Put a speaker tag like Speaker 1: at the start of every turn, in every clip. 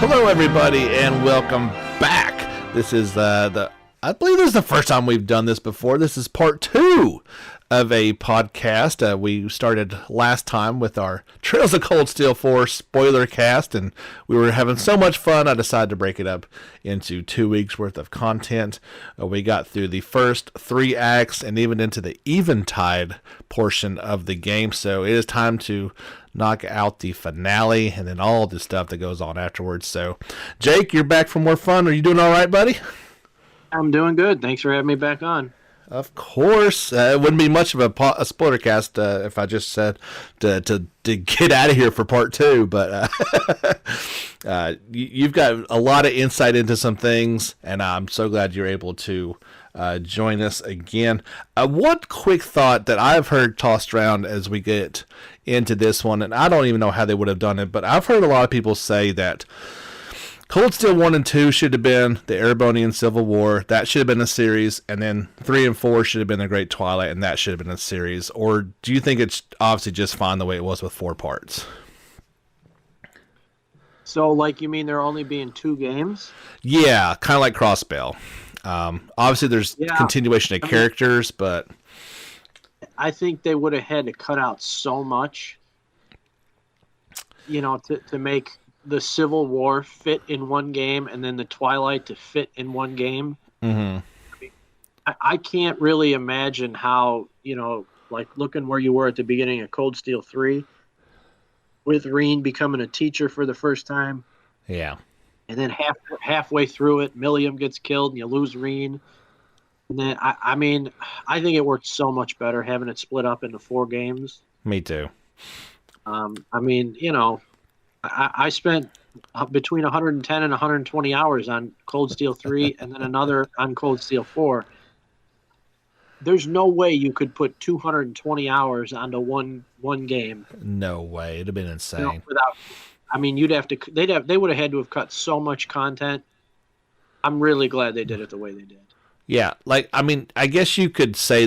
Speaker 1: Hello, everybody, and welcome back. This is I believe this is the first time we've done this before. This is part 2 of a podcast. We started last time with our Trails of Cold Steel 4 Spoilercast, and we were having so much fun, I decided to break it up into 2 weeks worth of content. We got through the first 3 acts and even into the Eventide portion of the game, so it is time to knock out the finale and then all the stuff that goes on afterwards. So, Jake, you're back for more fun. Are you doing all right, buddy?
Speaker 2: I'm doing good. Thanks for having me back on.
Speaker 1: Of course. It wouldn't be much of a spoiler cast if I just said to get out of here for part 2. But you've got a lot of insight into some things, and I'm so glad you're able to join us again. One quick thought that I've heard tossed around as we get into this one, and I don't even know how they would have done it, but I've heard a lot of people say that Cold Steel 1 and 2 should have been the Erebonian Civil War. That should have been a series. And then 3 and 4 should have been the Great Twilight, and that should have been a series. Or do you think it's obviously just fine the way it was with 4 parts?
Speaker 2: So, like, you mean there only being 2 games?
Speaker 1: Yeah, kind of like Crossbell. Obviously, there's continuation of characters, but
Speaker 2: I think they would have had to cut out so much, to make the Civil War fit in one game and then the Twilight to fit in one game.
Speaker 1: Mm-hmm.
Speaker 2: I can't really imagine how, like looking where you were at the beginning of Cold Steel 3 with Reen becoming a teacher for the first time.
Speaker 1: Yeah.
Speaker 2: And then halfway through it, Milliam gets killed and you lose Reen. And then, I think it worked so much better having it split up into 4 games.
Speaker 1: Me too.
Speaker 2: I spent between 110 and 120 hours on Cold Steel 3 and then another on Cold Steel 4. There's no way you could put 220 hours onto one game.
Speaker 1: No way. It'd have been insane.
Speaker 2: They would have had to have cut so much content. I'm really glad they did it the way they did.
Speaker 1: Yeah, I guess you could say,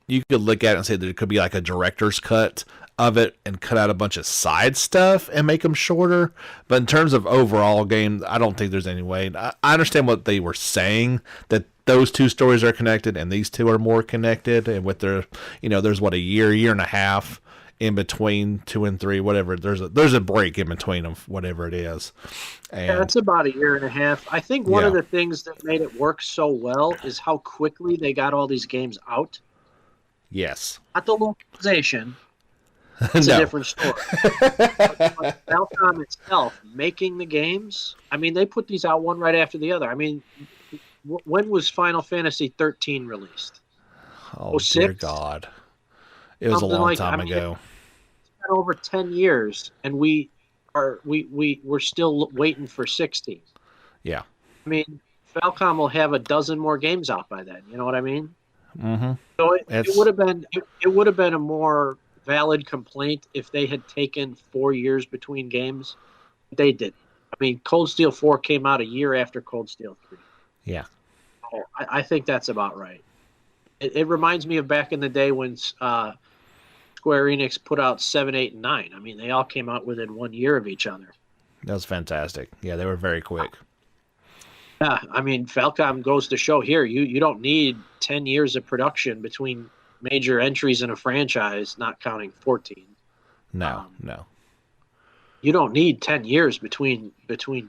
Speaker 1: you could look at it and say there could be like a director's cut of it and cut out a bunch of side stuff and make them shorter. But in terms of overall game, I don't think there's any way. I understand what they were saying, that those 2 stories are connected and these 2 are more connected. And with their, there's a year and a half in between 2 and 3, whatever. There's a break in between them, whatever it is. And
Speaker 2: yeah, it's about a year and a half. I think one of the things that made it work so well is how quickly they got all these games out.
Speaker 1: Yes.
Speaker 2: Not the localization. It's a different story. But Falcom itself, making the games, they put these out one right after the other. When was Final Fantasy 13 released?
Speaker 1: Oh, dear God. It was a long time ago.
Speaker 2: It's been over 10 years, and we're still waiting for 16.
Speaker 1: Yeah.
Speaker 2: Falcom will have a dozen more games out by then. You know what I mean?
Speaker 1: Mm-hmm.
Speaker 2: So it would have been a more valid complaint if they had taken 4 years between games. They didn't. Cold Steel 4 came out a year after Cold Steel 3.
Speaker 1: Yeah.
Speaker 2: So I think that's about right. It reminds me of back in the day when Square Enix put out 7, 8, and 9. They all came out within 1 year of each other.
Speaker 1: That was fantastic. Yeah, they were very quick.
Speaker 2: Yeah, Falcom goes to show here, you don't need 10 years of production between major entries in a franchise, not counting 14.
Speaker 1: No.
Speaker 2: You don't need 10 years between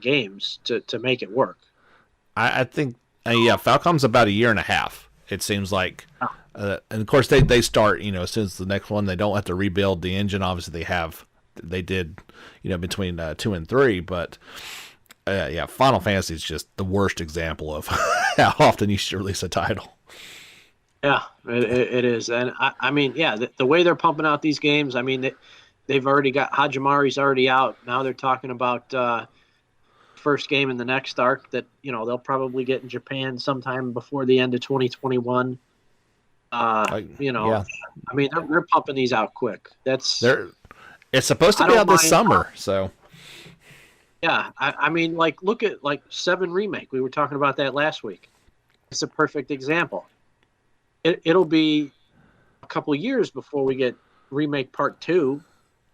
Speaker 2: games to make it work.
Speaker 1: I think, Falcom's about a year and a half, it seems like. And of course, they start, as soon as the next one, they don't have to rebuild the engine. Obviously, they did, between 2 and 3, but Final Fantasy is just the worst example of how often you should release a title.
Speaker 2: Yeah, it is. And the way they're pumping out these games, they've already got Hajimari's already out. Now they're talking about first game in the next arc that, they'll probably get in Japan sometime before the end of 2021. They're pumping these out quick. It's
Speaker 1: supposed to be out this summer, so.
Speaker 2: Yeah, look at 7 Remake. We were talking about that last week. It's a perfect example. It'll be a couple of years before we get Remake Part 2.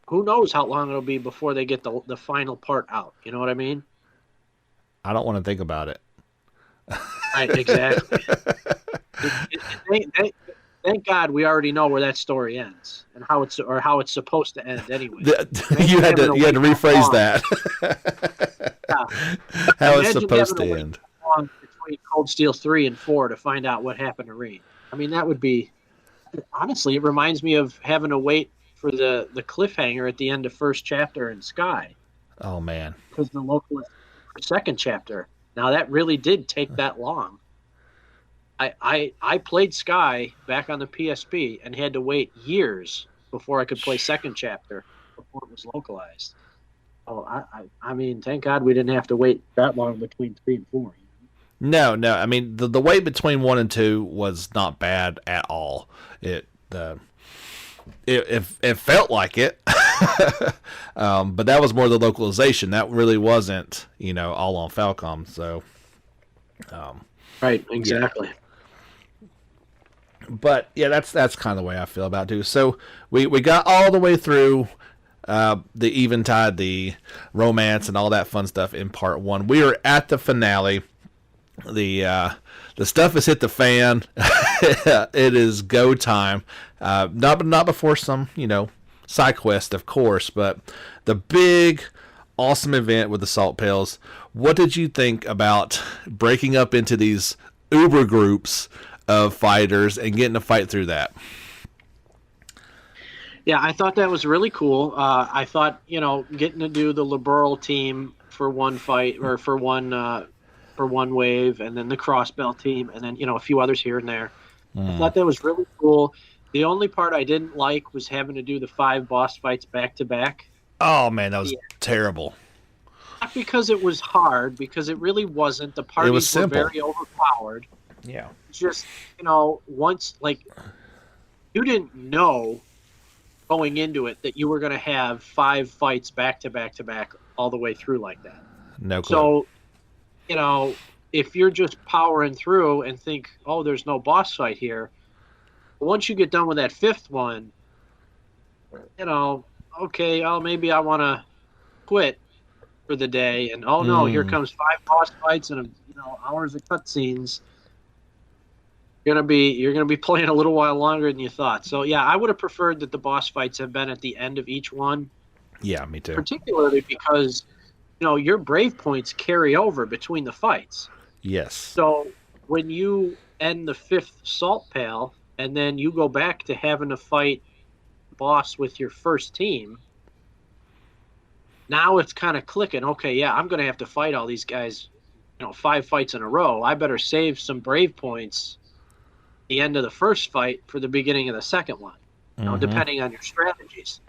Speaker 2: Who knows how long it'll be before they get the final part out? You know what I mean?
Speaker 1: I don't want to think about it.
Speaker 2: Right, exactly. Thank God we already know where that story ends and how it's supposed to end anyway.
Speaker 1: You had to rephrase that.
Speaker 2: Yeah.
Speaker 1: How it's
Speaker 2: Imagine
Speaker 1: supposed
Speaker 2: having
Speaker 1: to
Speaker 2: to wait
Speaker 1: end.
Speaker 2: that long between Cold Steel 3 and 4 to find out what happened to Reed. I mean, that would be honestly. It reminds me of having to wait for the cliffhanger at the end of first chapter in Sky
Speaker 1: Oh man.
Speaker 2: because the localist for second chapter. Now that really did take that long. I played Sky back on the PSP and had to wait years before I could play second chapter before it was localized. Oh, I mean, thank God we didn't have to wait that long between 3 and 4.
Speaker 1: No, no. I mean, the wait between 1 and 2 was not bad at all. It felt like it, but that was more the localization. That really wasn't, all on Falcom. So,
Speaker 2: Right, exactly.
Speaker 1: Yeah. But yeah, that's kind of the way I feel about it too. So we got all the way through the Eventide, the romance, and all that fun stuff in part 1. We are at the finale. The stuff has hit the fan. It is go time. Not before some side quest, of course, but the big awesome event with the salt pails. What did you think about breaking up into these Uber groups of fighters and getting to fight through that?
Speaker 2: Yeah, I thought that was really cool. I thought getting to do the liberal team for one fight or for one wave, and then the crossbell team, and then a few others here and there. I thought that was really cool. The only part I didn't like was having to do the 5 boss fights back to back.
Speaker 1: Oh man, that was terrible.
Speaker 2: Not because it was hard, because it really wasn't. The parties were very overpowered.
Speaker 1: Yeah.
Speaker 2: It's just once you didn't know going into it that you were going to have 5 fights back to back to back all the way through like that.
Speaker 1: No clue.
Speaker 2: So, if you're just powering through and think, oh, there's no boss fight here, once you get done with that 5th one, okay, maybe I want to quit for the day. And oh no, here comes 5 boss fights and hours of cutscenes. You're gonna be playing a little while longer than you thought. So yeah, I would have preferred that the boss fights have been at the end of each one.
Speaker 1: Yeah, me too.
Speaker 2: Particularly because your brave points carry over between the fights.
Speaker 1: Yes.
Speaker 2: So when you end the 5th salt pail and then you go back to having to fight boss with your first team, now it's kind of clicking. Okay, yeah, I'm gonna have to fight all these guys, 5 fights in a row. I better save some brave points the end of the first fight for the beginning of the second one, depending on your strategies.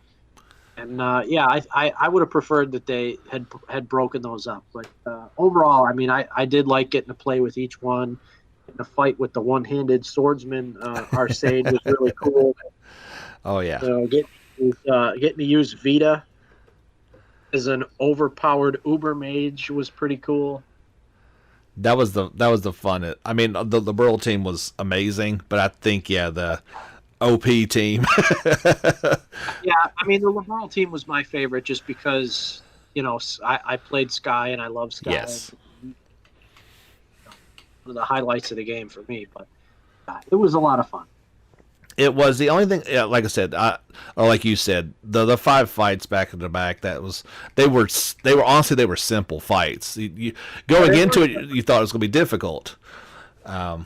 Speaker 2: And I would have preferred that they had broken those up. But overall, I mean, I did like getting to play with each one. The fight with the one-handed swordsman, Arcade, was really cool.
Speaker 1: Oh yeah.
Speaker 2: Getting to use Vita as an overpowered Uber mage was pretty cool.
Speaker 1: That was the fun. I mean, the liberal team was amazing, but I think the OP team.
Speaker 2: Yeah, I mean the liberal team was my favorite just because I played Sky and I love Sky.
Speaker 1: Yes.
Speaker 2: One of the highlights of the game for me, but it was a lot of fun.
Speaker 1: It was the only thing. Yeah, like I said, or like you said, the 5 fights back to back. They were honestly they were simple fights. You going into it, you thought it was going to be difficult.
Speaker 2: Yeah,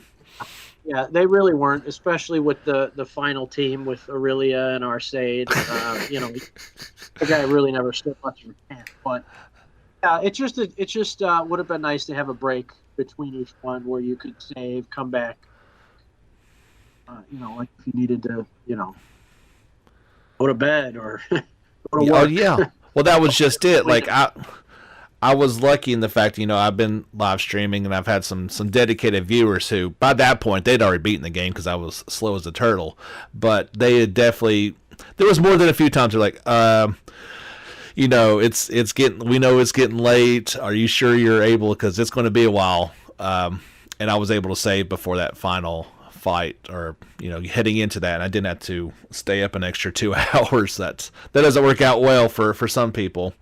Speaker 2: they really weren't, especially with the final team with Aurelia and Arcade. The guy really never stood much of a chance. But yeah, it just would have been nice to have a break between each one where you could save, come back. Like if you needed to, go to bed or go to work.
Speaker 1: Oh yeah. Well, that was just it. Like I was lucky in the fact, I've been live streaming and I've had some dedicated viewers who, by that point, they'd already beaten the game because I was slow as a turtle. But they had definitely, there was more than a few times they're like, it's getting late. Are you sure you're able? Because it's going to be a while. And I was able to save before that final fight, or heading into that, and I didn't have to stay up an extra 2 hours. That doesn't work out well for some people.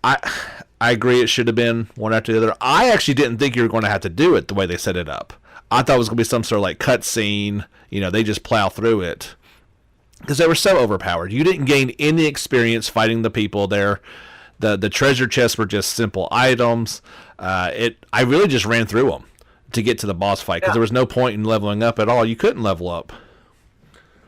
Speaker 1: I I agree it should have been one after the other. I actually didn't think you were going to have to do it the way they set it up. I thought it was going to be some sort of like cut scene. They just plow through it because they were so overpowered. You didn't gain any experience fighting the people there. The treasure chests were just simple items. I really just ran through them to get to the boss fight because there was no point in leveling up at all. You couldn't level up.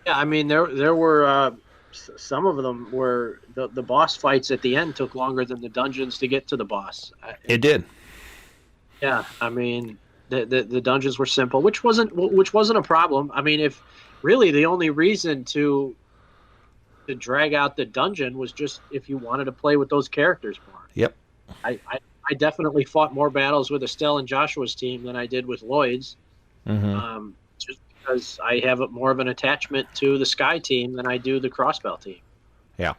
Speaker 2: Yeah, I mean there were some of them where the boss fights at the end took longer than the dungeons to get to the boss.
Speaker 1: It did.
Speaker 2: Yeah, I mean the dungeons were simple, which wasn't a problem. I mean, if really the only reason to drag out the dungeon was just if you wanted to play with those characters more.
Speaker 1: Yep.
Speaker 2: I definitely fought more battles with Estelle and Joshua's team than I did with Lloyd's.
Speaker 1: Mm-hmm.
Speaker 2: Just because I have more of an attachment to the Sky team than I do the Crossbell team.
Speaker 1: Yeah.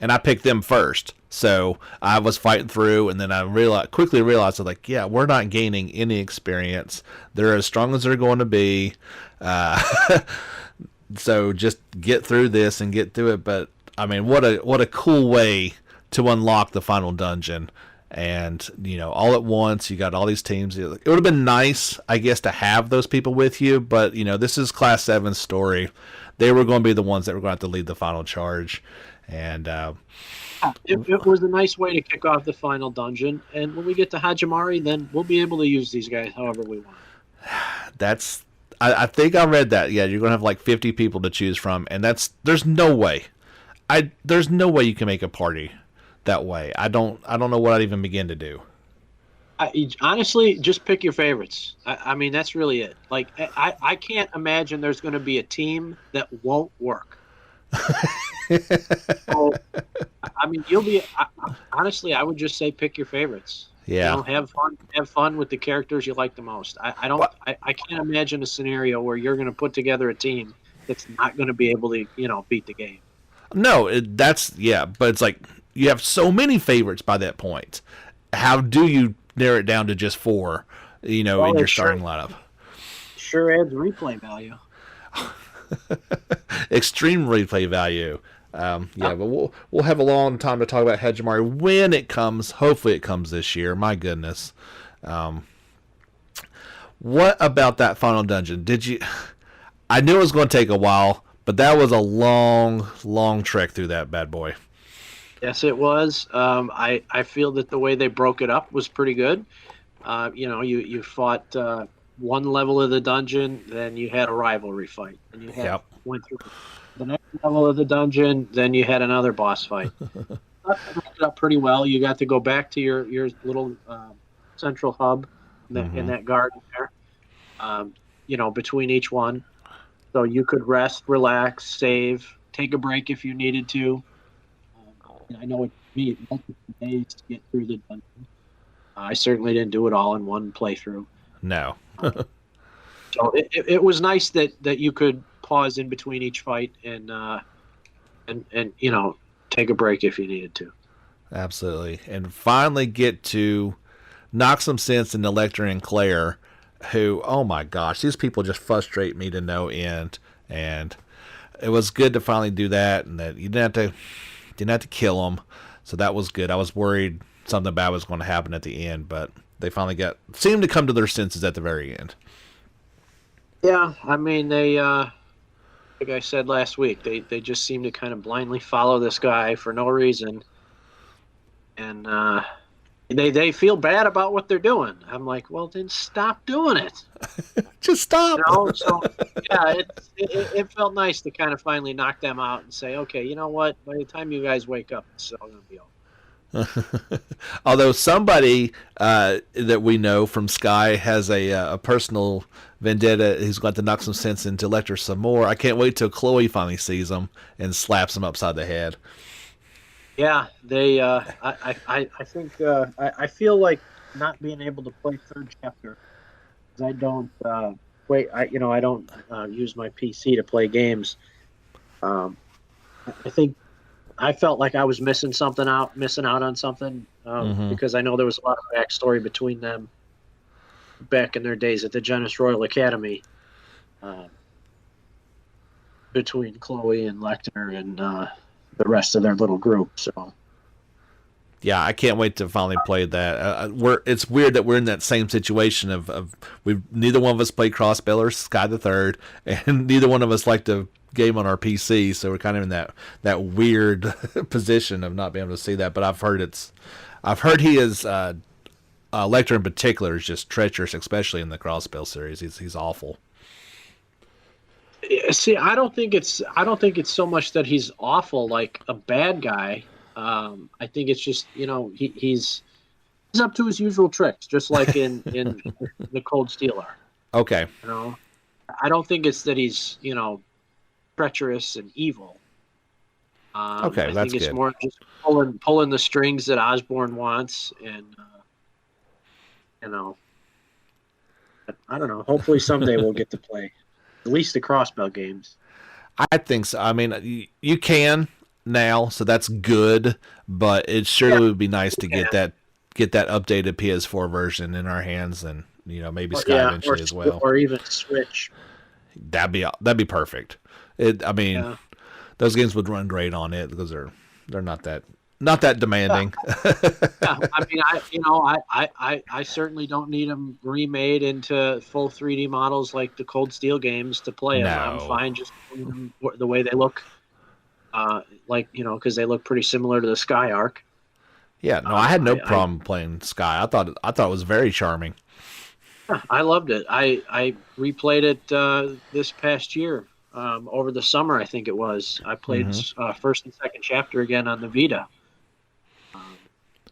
Speaker 2: And
Speaker 1: I picked them first, so I was fighting through, and then I quickly realized, we're not gaining any experience. They're as strong as they're going to be. So just get through this and get through it. But I mean, what a cool way to unlock the final dungeon. And all at once you got all these teams. It would have been nice, I guess, to have those people with you. But this is Class 7's story. They were going to be the ones that were going to have to lead the final charge. And
Speaker 2: it was a nice way to kick off the final dungeon. And when we get to Hajimari, then we'll be able to use these guys however we want.
Speaker 1: I think I read that. Yeah, you're going to have like 50 people to choose from. And there's no way. There's no way you can make a party that way. I don't know what I'd even begin to do.
Speaker 2: Honestly, just pick your favorites. I mean, that's really it. Like, I can't imagine there's going to be a team that won't work. So, I mean, honestly, I would just say pick your favorites.
Speaker 1: Yeah.
Speaker 2: Have fun with the characters you like the most. I can't imagine a scenario where you're going to put together a team that's not going to be able to, beat the game.
Speaker 1: No, but it's like you have so many favorites by that point. How do you narrow it down to just 4, in your starting lineup?
Speaker 2: Sure adds replay value.
Speaker 1: Extreme replay value. But we'll have a long time to talk about Hajimari when it comes. Hopefully it comes this year. My goodness. What about that final dungeon? I knew it was going to take a while, but that was a long, long trek through that bad boy.
Speaker 2: Yes, it was. I feel that the way they broke it up was pretty good. You fought one level of the dungeon, then you had a rivalry fight, and you went through the next level of the dungeon, then you had another boss fight. Broke it up pretty well. You got to go back to your little central hub in that garden there. Between each one, so you could rest, relax, save, take a break if you needed to. I know it took me multiple days to get through the dungeon. I certainly didn't do it all in one playthrough.
Speaker 1: No.
Speaker 2: So it was nice that you could pause in between each fight and take a break if you needed to.
Speaker 1: Absolutely. And finally get to knock some sense into Lecter and Claire, who, oh my gosh, these people just frustrate me to no end. And it was good to finally do that, and that you didn't have to kill them. So that was good. I was worried something bad was going to happen at the end, but they finally seemed to come to their senses at the very end.
Speaker 2: Yeah, I mean, they, like I said last week, they just seem to kind of blindly follow this guy for no reason. And they feel bad about what they're doing. I'm like, well, then stop doing it.
Speaker 1: Just stop.
Speaker 2: So, yeah, it felt nice to kind of finally knock them out and say, okay, you know what? By the time you guys wake up, it's all going to be over.
Speaker 1: Although somebody that we know from Sky has a personal vendetta, he's going to knock some sense into Lecter some more. I can't wait till Chloe finally sees him and slaps him upside the head. Yeah,
Speaker 2: they. I think I feel like not being able to play third chapter because I don't I don't use my PC to play games. I think I felt like I was missing out on something because I know there was a lot of backstory between them back in their days at the Genis Royal Academy, between Chloe and Lecter and the rest of their little group. So
Speaker 1: Yeah, I can't wait to finally play that. It's weird that we're in that same situation of we neither one of us played Crossbell or Sky the Third, and neither one of us like to game on our PC, so we're kind of in that weird position of not being able to see that. But I've heard he is Lecter in particular is just treacherous, especially in the Crossbell series. He's awful.
Speaker 2: See, I don't think it's so much that he's awful, like a bad guy. I think it's just he's up to his usual tricks, just like in the Cold Steel arc.
Speaker 1: Okay.
Speaker 2: I don't think it's that he's treacherous and evil.
Speaker 1: Okay,
Speaker 2: I think it's
Speaker 1: good.
Speaker 2: more just pulling the strings that Osborn wants, and I don't know. Hopefully someday we'll get to play at least the Crossbell games.
Speaker 1: I think so. I mean, you can now, so that's good. But it surely would be nice to get that updated PS4 version in our hands, and maybe Sky eventually as well,
Speaker 2: or even Switch.
Speaker 1: That'd be perfect. Those games would run great on it because they're not that demanding.
Speaker 2: Yeah, I mean, I certainly don't need them remade into full 3D models like the Cold Steel games to play them. I'm fine just playing them the way they look, because they look pretty similar to the Sky arc.
Speaker 1: Yeah, no, I had no problem playing Sky. I thought it was very charming.
Speaker 2: I loved it. I replayed it this past year. Over the summer, I think it was. I played first and second chapter again on the Vita.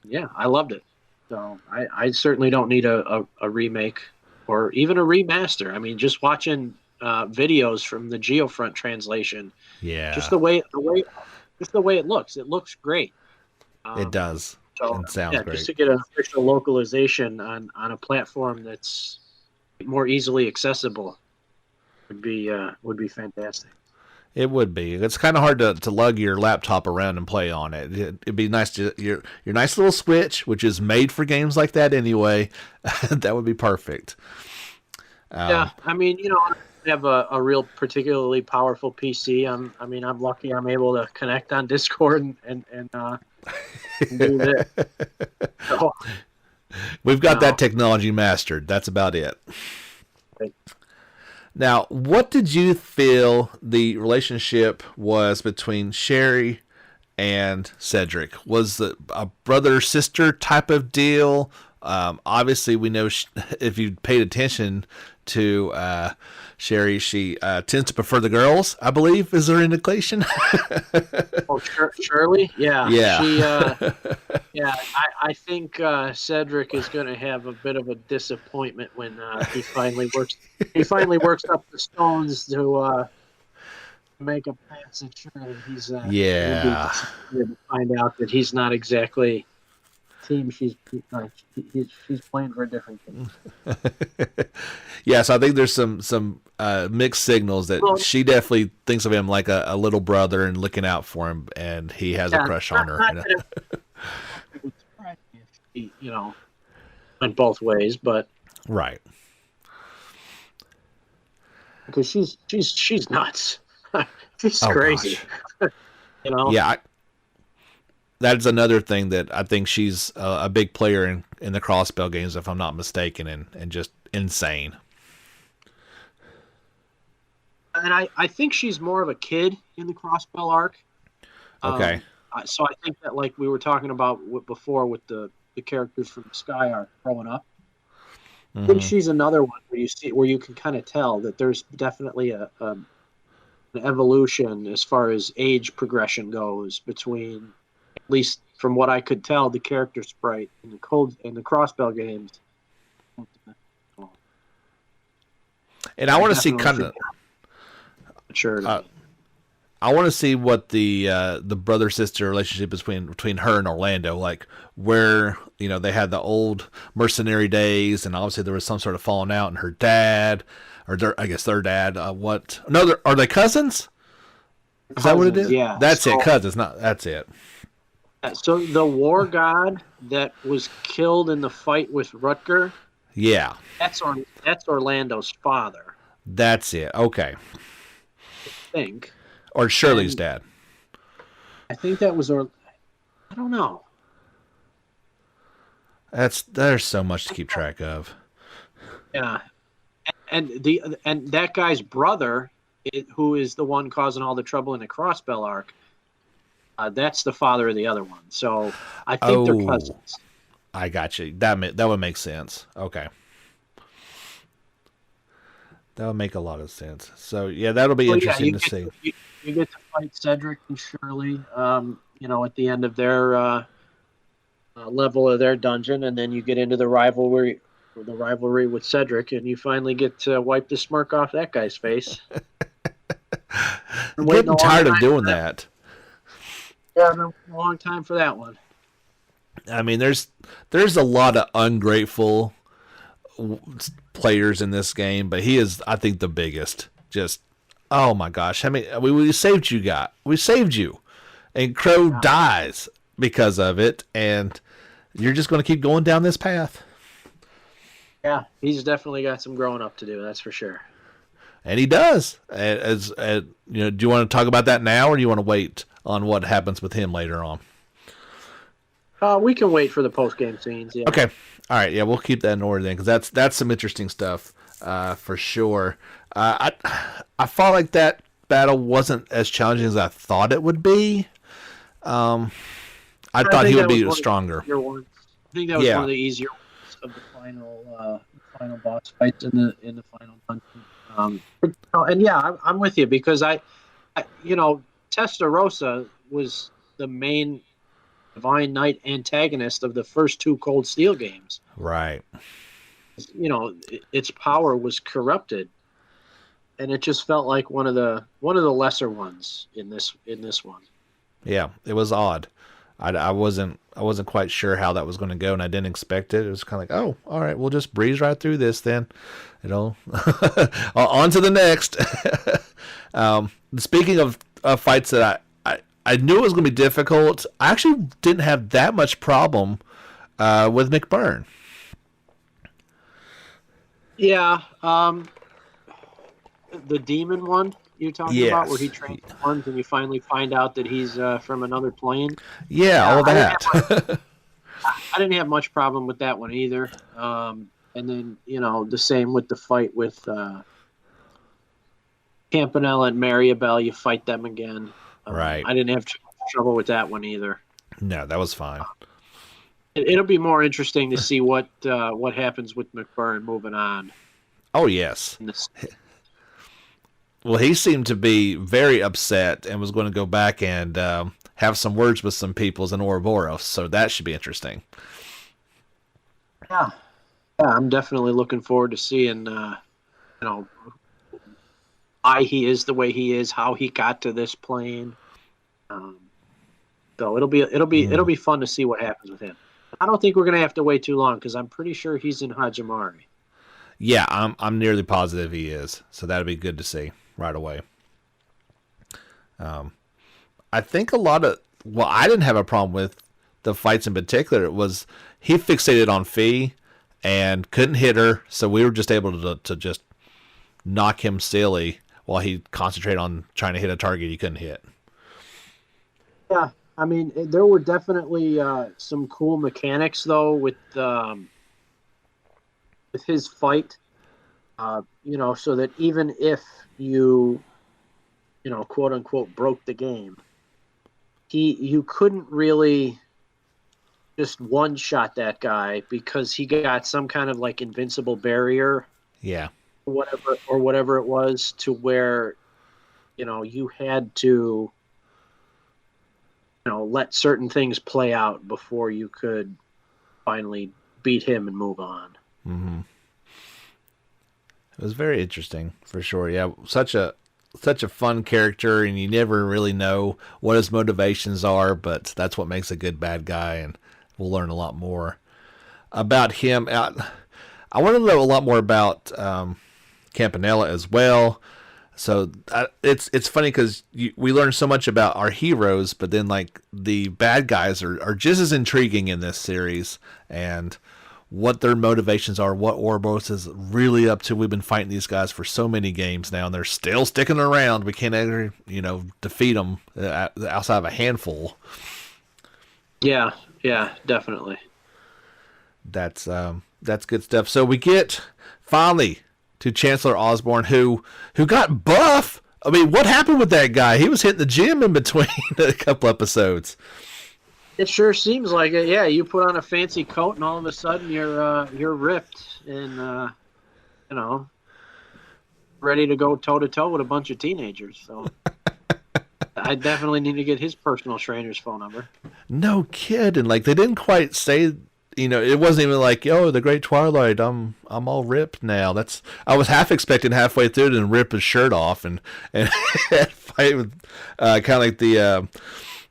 Speaker 2: Yeah, I loved it. So I certainly don't need a remake or even a remaster. I mean, just watching videos from the Geofront translation.
Speaker 1: Yeah.
Speaker 2: Just the way it looks. It looks great.
Speaker 1: It does. So, it sounds great.
Speaker 2: Just to get an official localization on a platform that's more easily accessible would be fantastic.
Speaker 1: It would be. It's kind of hard to lug your laptop around and play on it. It'd be nice to your nice little Switch, which is made for games like that anyway. That would be perfect.
Speaker 2: Yeah, I mean, I have a real particularly powerful PC. I'm lucky. I'm able to connect on Discord and do that. So,
Speaker 1: we've got that technology mastered. That's about it.
Speaker 2: Right.
Speaker 1: Now, what did you feel the relationship was between Sherry and Cedric? Was it a brother-sister type of deal? Obviously, we know if you paid attention to Sherry, she tends to prefer the girls, I believe, is her indication.
Speaker 2: Oh, Shirley? Yeah.
Speaker 1: Yeah.
Speaker 2: I think Cedric is going to have a bit of a disappointment when he finally works up the stones to make a pass at Shirley. He's to find out that he's not exactly team. She's playing for a different team.
Speaker 1: Yeah, so I think there's some mixed signals that she definitely thinks of him like a little brother and looking out for him, and he has a crush on her.
Speaker 2: It would surprise me if he, went both ways, but
Speaker 1: right,
Speaker 2: because she's nuts. She's crazy.
Speaker 1: Yeah. That's another thing that I think she's a big player in the Crossbell games, if I'm not mistaken, and just insane.
Speaker 2: And I think she's more of a kid in the Crossbell arc.
Speaker 1: Okay.
Speaker 2: So I think that, like we were talking about before with the characters from the Sky arc growing up, I think she's another one where you can kind of tell that there's definitely an evolution as far as age progression goes between, at least from what I could tell, the character sprite in the Crossbell games.
Speaker 1: And I want to see kind of.
Speaker 2: Sure.
Speaker 1: I want to see what the brother sister relationship is between her and Orlando, like where they had the old mercenary days, and obviously there was some sort of falling out, and her dad, or their dad. What? No, are they cousins? Is that what it is?
Speaker 2: Yeah,
Speaker 1: that's it. Cousins, not that's it.
Speaker 2: So the war god that was killed in the fight with Rutger.
Speaker 1: Yeah,
Speaker 2: that's Orlando's father.
Speaker 1: That's it. Okay.
Speaker 2: I think.
Speaker 1: Or Shirley's dad.
Speaker 2: I think that was I don't know.
Speaker 1: There's so much to keep track of.
Speaker 2: Yeah, and that guy's brother, who is the one causing all the trouble in the Crossbell arc, that's the father of the other one. So I think they're cousins.
Speaker 1: I got you. That would make sense. Okay. That would make a lot of sense. So yeah, that'll be interesting to see.
Speaker 2: You get to fight Cedric and Shirley, at the end of their level of their dungeon, and then you get into the rivalry with Cedric, and you finally get to wipe the smirk off that guy's face.
Speaker 1: I'm getting tired of doing that.
Speaker 2: Yeah, I've been waiting a long time for that one.
Speaker 1: I mean, there's a lot of ungrateful players in this game, but he is, I think, the biggest. Just, oh my gosh, we saved you, and Crow dies because of it, and you're just going to keep going down this path.
Speaker 2: Yeah, he's definitely got some growing up to do. That's for sure.
Speaker 1: And he does. Do you want to talk about that now, or do you want to wait on what happens with him later on?
Speaker 2: We can wait for the post-game scenes. Yeah.
Speaker 1: Okay. All right. Yeah, we'll keep that in order then, because that's some interesting stuff for sure. I felt like that battle wasn't as challenging as I thought it would be. I thought he would be stronger.
Speaker 2: I think that was one of the easier ones of the final boss fights in the final dungeon. And yeah, I'm with you, because I Testarossa was the main Divine Knight antagonist of the first two Cold Steel games.
Speaker 1: Right.
Speaker 2: Its power was corrupted, and it just felt like one of the lesser ones in this one. Yeah,
Speaker 1: it was odd. I wasn't quite sure how that was going to go, and I didn't expect it. It was kind of like, oh, all right, we'll just breeze right through this then. On to the next. Speaking of fights that I knew it was going to be difficult, I actually didn't have that much problem with McBurn.
Speaker 2: Yeah, the demon one you're talking about, where he trains ones and you finally find out that he's from another plane.
Speaker 1: Yeah, all that.
Speaker 2: I didn't have much problem with that one either. And then, the same with the fight with Campanella and Maribel. You fight them again.
Speaker 1: Right.
Speaker 2: I didn't have trouble with that one either.
Speaker 1: No, that was fine.
Speaker 2: It'll be more interesting to see what happens with McBurn moving on.
Speaker 1: Oh, yes. Well, he seemed to be very upset and was going to go back and have some words with some peoples in Ouroboros, so that should be interesting.
Speaker 2: Yeah, I'm definitely looking forward to seeing, why he is the way he is, how he got to this plane. So it'll be fun to see what happens with him. I don't think we're going to have to wait too long, because I'm pretty sure he's in Hajimari.
Speaker 1: Yeah, I'm nearly positive he is. So that'll be good to see right away. I think I didn't have a problem with the fights in particular. It was he fixated on Fee and couldn't hit her, so we were just able to just knock him silly while he concentrated on trying to hit a target he couldn't hit.
Speaker 2: Yeah, I mean, there were definitely some cool mechanics though with his fight. So that even if you quote unquote broke the game, you couldn't really just one shot that guy, because he got some kind of like invincible barrier.
Speaker 1: Yeah.
Speaker 2: Whatever it was, to where you had to let certain things play out before you could finally beat him and move on.
Speaker 1: Mm-hmm. It was very interesting, for sure. Yeah, such a fun character, and you never really know what his motivations are, but that's what makes a good bad guy, and we'll learn a lot more about him. I want to know a lot more about Campanella as well. So it's funny, because we learn so much about our heroes, but then like the bad guys are just as intriguing in this series, and what their motivations are, what Ouroboros is really up to. We've been fighting these guys for so many games now, and they're still sticking around. We can't ever, defeat them outside of a handful.
Speaker 2: Yeah, definitely.
Speaker 1: That's good stuff. So we get finally to Chancellor Osborne, who got buff. I mean, what happened with that guy? He was hitting the gym in between a couple episodes.
Speaker 2: It sure seems like it. Yeah, you put on a fancy coat, and all of a sudden you're ripped and ready to go toe to toe with a bunch of teenagers. So I definitely need to get his personal trainer's phone number.
Speaker 1: No kidding. Like they didn't quite say. It wasn't even like, "Yo, the Great Twilight, I'm all ripped now." I was half expecting halfway through to rip his shirt off and fight with kind of like the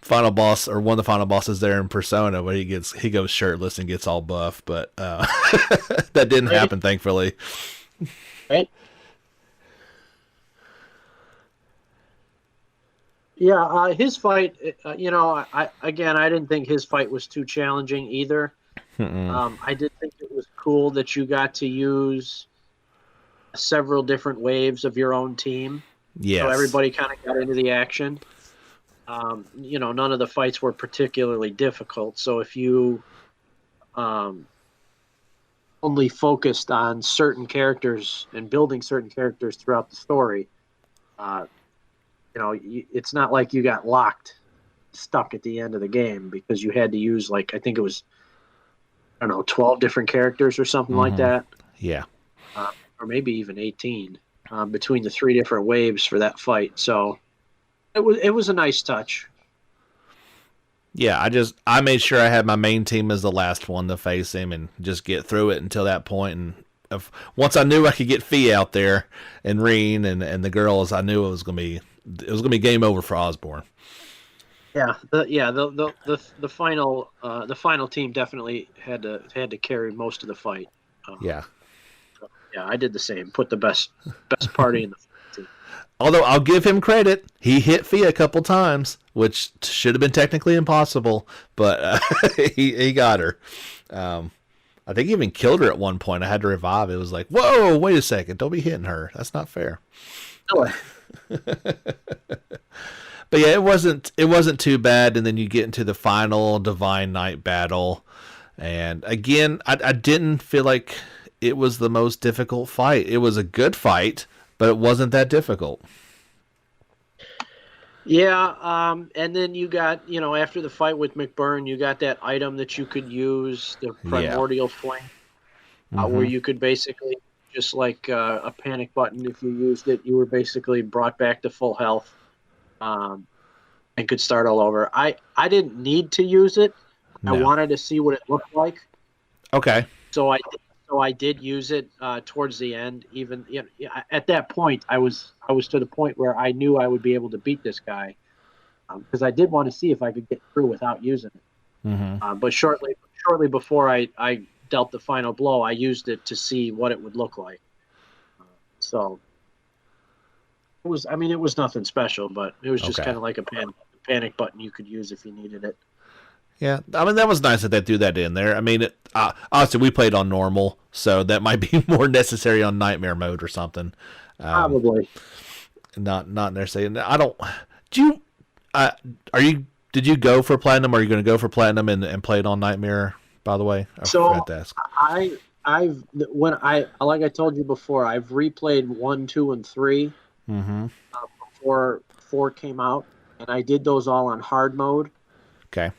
Speaker 1: final boss or one of the final bosses there in Persona, where he goes shirtless and gets all buff, but that didn't happen, thankfully.
Speaker 2: Right. Yeah, his fight. I didn't think his fight was too challenging either. I did think it was cool that you got to use several different waves of your own team.
Speaker 1: Yes.
Speaker 2: So everybody kind of got into the action. None of the fights were particularly difficult. So if you only focused on certain characters and building certain characters throughout the story, it's not like you got stuck at the end of the game because you had to use, like, I think it was, 12 different characters or something like that.
Speaker 1: Yeah.
Speaker 2: Or maybe even 18 between the three different waves for that fight. So it was a nice touch.
Speaker 1: Yeah, I made sure I had my main team as the last one to face him and just get through it until that point. And once I knew I could get Fee out there and Reen and the girls, I knew it was gonna be game over for Osborne.
Speaker 2: Yeah, the final team definitely had to carry most of the fight.
Speaker 1: Yeah,
Speaker 2: I did the same. Put the best party in the team.
Speaker 1: Although I'll give him credit, he hit Fee a couple times, which should have been technically impossible, but he got her. I think he even killed her at one point. I had to revive. It was like, whoa, wait a second, don't be hitting her. That's not fair.
Speaker 2: No.
Speaker 1: But yeah, it wasn't too bad. And then you get into the final Divine Knight battle, and again, I didn't feel like it was the most difficult fight. It was a good fight, but it wasn't that difficult.
Speaker 2: Yeah, and then you got, after the fight with McBurn, you got that item that you could use, the Primordial Flame, where you could basically, just like a panic button, if you used it, you were basically brought back to full health and could start all over. I didn't need to use it. No. I wanted to see what it looked like.
Speaker 1: Okay.
Speaker 2: So I did use it towards the end. Even at that point, I was to the point where I knew I would be able to beat this guy because I did want to see if I could get through without using it. But shortly before I dealt the final blow, I used it to see what it would look like. So it was nothing special, but it was just kind of like a panic button you could use if you needed it.
Speaker 1: Yeah, I mean, that was nice that they threw that in there. I mean, obviously we played on normal, so that might be more necessary on nightmare mode or something.
Speaker 2: Probably.
Speaker 1: Not necessarily. I don't. Did you go for platinum? Or are you going to go for platinum and play it on nightmare? By the way, I forgot to ask.
Speaker 2: Like I told you before, I've replayed 1, 2, and 3 before 4 came out, and I did those all on hard mode.
Speaker 1: Okay.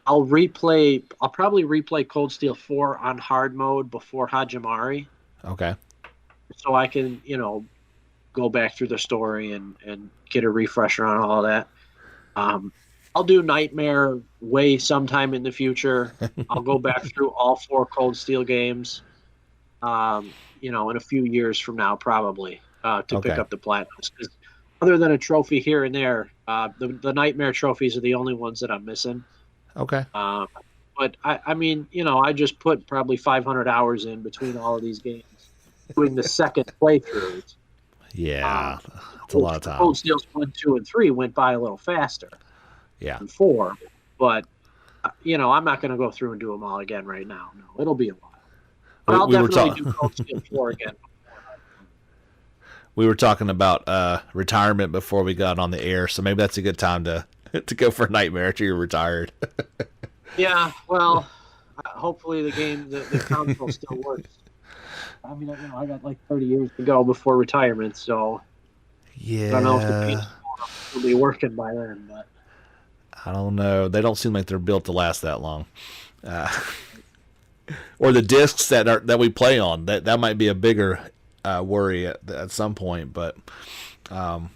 Speaker 2: I'll probably replay Cold Steel 4 on hard mode before Hajimari.
Speaker 1: Okay.
Speaker 2: So I can, go back through the story and get a refresher on all that. I'll do Nightmare way sometime in the future. I'll go back through all 4 Cold Steel games, in a few years from now, probably, to pick up the Platinums. Other than a trophy here and there, the Nightmare trophies are the only ones that I'm missing.
Speaker 1: Okay.
Speaker 2: But I just put probably 500 hours in between all of these games, doing the second playthroughs.
Speaker 1: Yeah, that's a lot of time.
Speaker 2: Cold Steels 1, 2, and 3 went by a little faster.
Speaker 1: Yeah.
Speaker 2: Than 4, but I'm not going to go through and do them all again right now. No, it'll be a while. But I'll definitely do Cold Steel 4 again.
Speaker 1: We were talking about retirement before we got on the air, so maybe that's a good time to go for a Nightmare after you're retired.
Speaker 2: Yeah, well, hopefully the console still works. I mean, I got like 30 years to go before retirement, so I don't know if the
Speaker 1: Yeah.
Speaker 2: PS4 will be working by then. But
Speaker 1: I don't know. They don't seem like they're built to last that long. Uh, or the discs that we play on, that might be a bigger worry at some point. But so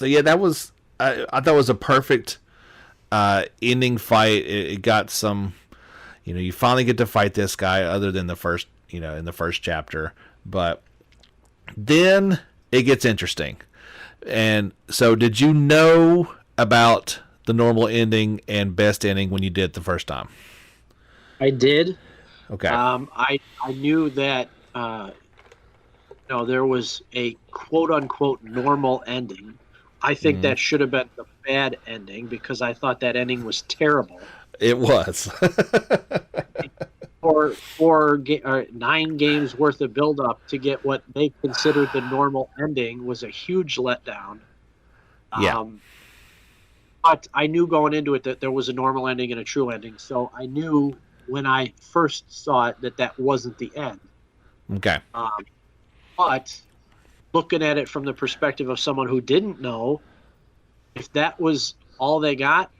Speaker 1: yeah, that was I thought it was a perfect ending fight. It got some, you finally get to fight this guy other than the first, in the first chapter. But then it gets interesting. And so, did you know about the normal ending and best ending when you did it the first time?
Speaker 2: I did.
Speaker 1: Okay.
Speaker 2: I knew that there was a quote unquote normal ending. I think that should have been the bad ending because I thought that ending was terrible.
Speaker 1: It was.
Speaker 2: For 9 games worth of build up to get what they considered the normal ending was a huge letdown.
Speaker 1: Yeah.
Speaker 2: But I knew going into it that there was a normal ending and a true ending, so I knew when I first saw it that wasn't the end.
Speaker 1: Okay.
Speaker 2: But looking at it from the perspective of someone who didn't know, if that was all they got,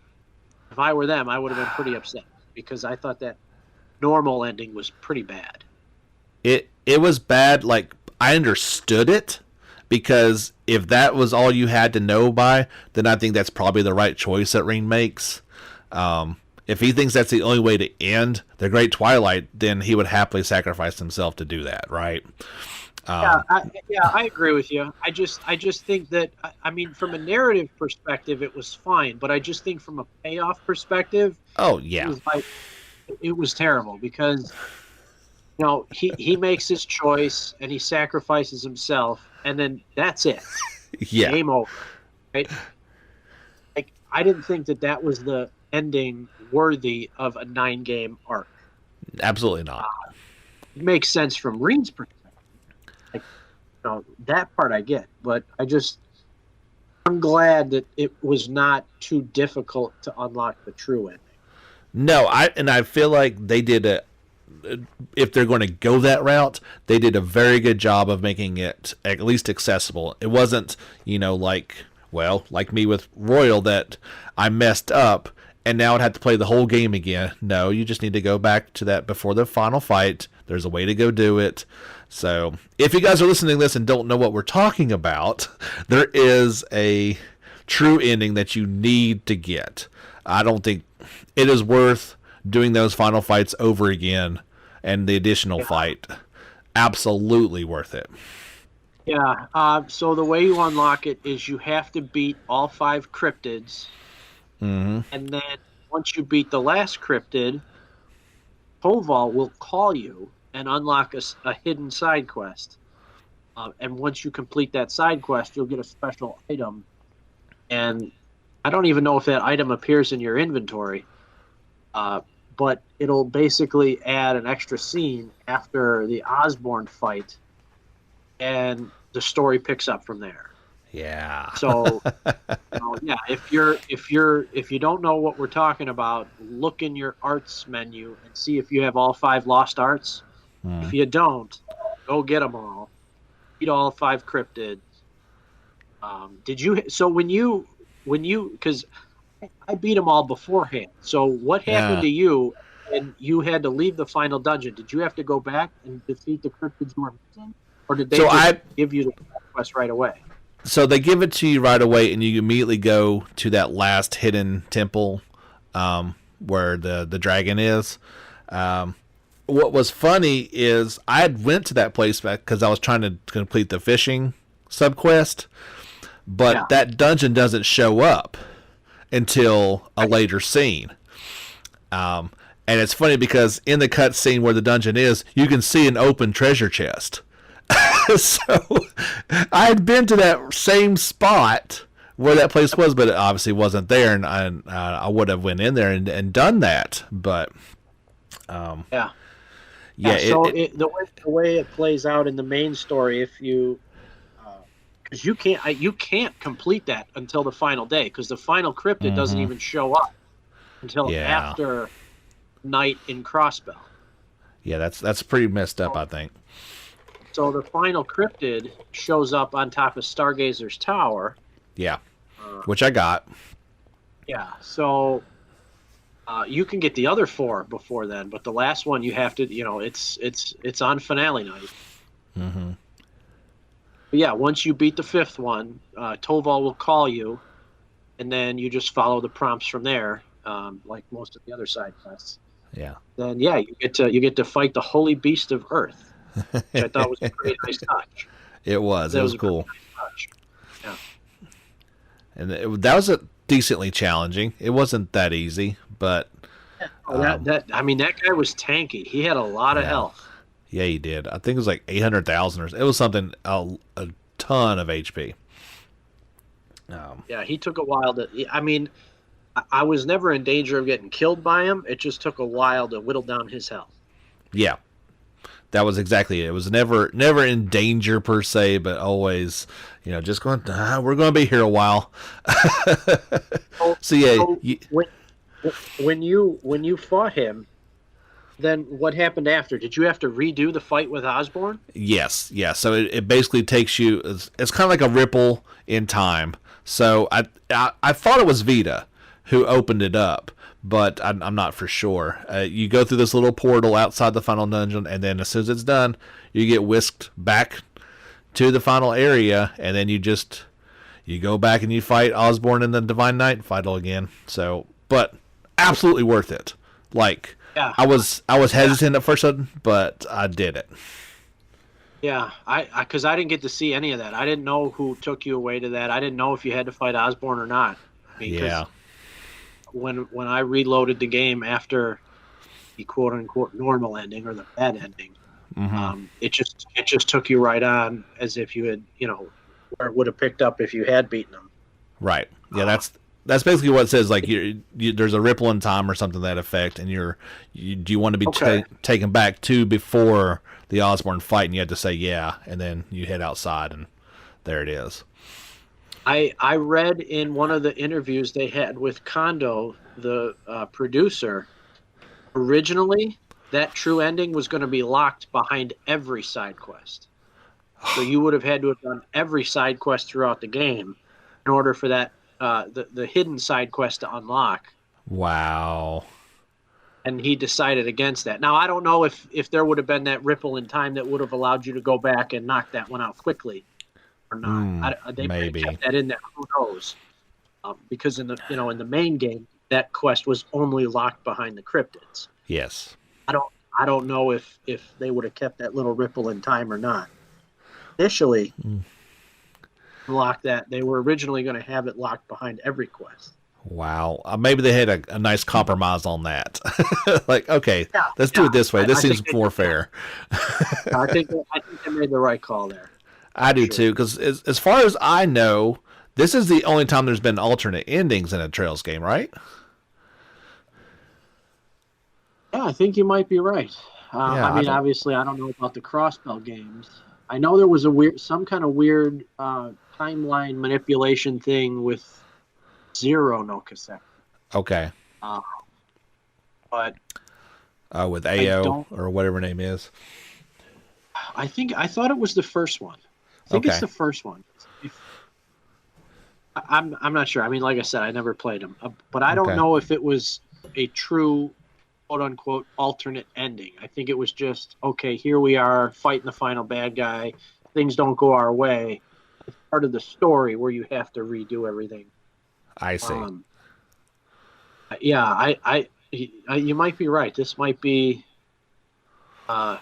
Speaker 2: if I were them, I would have been pretty upset because I thought that normal ending was pretty bad.
Speaker 1: It was bad. Like, I understood it because if that was all you had to know by, then I think that's probably the right choice that Ring makes. If he thinks that's the only way to end the Great Twilight, then he would happily sacrifice himself to do that, right?
Speaker 2: I agree with you. I just think that, I mean, from a narrative perspective, it was fine, but I just think from a payoff perspective,
Speaker 1: oh yeah,
Speaker 2: it was terrible because he makes his choice and he sacrifices himself, and then that's it.
Speaker 1: Yeah,
Speaker 2: game over. Right? Like, I didn't think that was the ending worthy of a 9-game arc.
Speaker 1: Absolutely not.
Speaker 2: It makes sense from Ring's perspective. That part I get, but I'm glad that it was not too difficult to unlock the true ending.
Speaker 1: No, I feel like they did if they're going to go that route, they did a very good job of making it at least accessible. It wasn't, like me with Royal that I messed up and now I'd have to play the whole game again. No, you just need to go back to that before the final fight. There's a way to go do it. So if you guys are listening to this and don't know what we're talking about, there is a true ending that you need to get. I don't think it is worth doing those final fights over again and the additional fight. Absolutely worth it.
Speaker 2: Yeah. So the way you unlock it is you have to beat all 5 cryptids.
Speaker 1: Mm-hmm.
Speaker 2: And then once you beat the last cryptid, Koval will call you and unlock a hidden side quest. And once you complete that side quest, you'll get a special item. And I don't even know if that item appears in your inventory. But it'll basically add an extra scene after the Osborne fight. And the story picks up from there.
Speaker 1: Yeah.
Speaker 2: So, if you don't know what we're talking about, look in your arts menu and see if you have all 5 lost arts. If you don't, go get them all. Beat all 5 cryptids. Did you? So when you, because I beat them all beforehand. So what happened to you? And you had to leave the final dungeon. Did you have to go back and defeat the cryptids you were missing, or did they give you the quest right away?
Speaker 1: So they give it to you right away, and you immediately go to that last hidden temple where the dragon is. What was funny is I had went to that place because I was trying to complete the fishing subquest, but that dungeon doesn't show up until a later scene. And it's funny because in the cutscene where the dungeon is, you can see an open treasure chest. So I had been to that same spot where that place was, but it obviously wasn't there, and I would have went in there and done that. But
Speaker 2: So the way it plays out in the main story, if you because you can't complete that until the final day, because the final cryptid doesn't even show up until after night in Crossbell.
Speaker 1: Yeah, that's pretty messed up, I think.
Speaker 2: So the final cryptid shows up on top of Stargazer's tower.
Speaker 1: Yeah,
Speaker 2: Uh,
Speaker 1: which I got.
Speaker 2: yeah, so you can get the other 4 before then, but the last one you have to, it's on finale night.
Speaker 1: Mm-hmm.
Speaker 2: But yeah, once you beat the 5th one, Toval will call you, and then you just follow the prompts from there, like most of the other side quests.
Speaker 1: Yeah.
Speaker 2: Then yeah, you get to fight the Holy Beast of Earth, which I thought was a pretty nice touch.
Speaker 1: It was. It was
Speaker 2: A pretty
Speaker 1: cool.
Speaker 2: nice touch. Yeah.
Speaker 1: And that was decently challenging. It wasn't that easy, but
Speaker 2: That guy was tanky. He had a lot of health.
Speaker 1: Yeah, he did. I think it was like 800,000 or it was something a ton of HP.
Speaker 2: Yeah, he took a while to. I mean, I was never in danger of getting killed by him. It just took a while to whittle down his health.
Speaker 1: Yeah, that was exactly it. It was never in danger per se, but always, just going. We're going to be here a while. So yeah,
Speaker 2: when you fought him, then what happened after? Did you have to redo the fight with Osborn?
Speaker 1: Yes, yeah. So it basically takes you. It's kind of like a ripple in time. So I thought it was Vita who opened it up, but I'm not for sure. You go through this little portal outside the final dungeon, and then as soon as it's done, you get whisked back to the final area, and then you go back and you fight Osborn in the Divine Knight and fight all again. So, but absolutely worth it. Like, yeah. I was hesitant at first, but I did it.
Speaker 2: Yeah, because I didn't get to see any of that. I didn't know who took you away to that. I didn't know if you had to fight Osborn or not.
Speaker 1: Yeah.
Speaker 2: When I reloaded the game after the quote unquote normal ending or the bad ending, it just took you right on as if you had, where it would have picked up if you had beaten him.
Speaker 1: Right. Yeah, that's basically what it says. Like there's a ripple in time or something to that effect, and do you want to be taken back to before the Osborn fight, and you had to say yeah, and then you head outside, and there it is.
Speaker 2: I read in one of the interviews they had with Kondo, the producer, originally that true ending was going to be locked behind every side quest. So you would have had to have done every side quest throughout the game in order for that the hidden side quest to unlock.
Speaker 1: Wow.
Speaker 2: And he decided against that. Now, I don't know if there would have been that ripple in time that would have allowed you to go back and knock that one out quickly or not. They maybe kept that in there. Who knows? Because in the main game, that quest was only locked behind the cryptids.
Speaker 1: Yes.
Speaker 2: I don't know if they would have kept that little ripple in time or not. Initially, locked that. They were originally going to have it locked behind every quest.
Speaker 1: Wow. Maybe they had a nice compromise on that. Like, okay, let's do it this way. This seems more fair.
Speaker 2: I think they made the right call there.
Speaker 1: I do too, because as far as I know, this is the only time there's been alternate endings in a Trails game, right?
Speaker 2: Yeah, I think you might be right. Obviously, I don't know about the Crossbell games. I know there was some kind of weird timeline manipulation thing with Zero no cassette.
Speaker 1: Okay.
Speaker 2: But
Speaker 1: with AO or whatever her name is.
Speaker 2: I thought it was the first one. I think it's the first one. I'm not sure. I mean, like I said, I never played them, but I don't know if it was a true quote unquote alternate ending. I think it was just here we are fighting the final bad guy. Things don't go our way. It's part of the story where you have to redo everything.
Speaker 1: I see.
Speaker 2: You might be right. This might be. I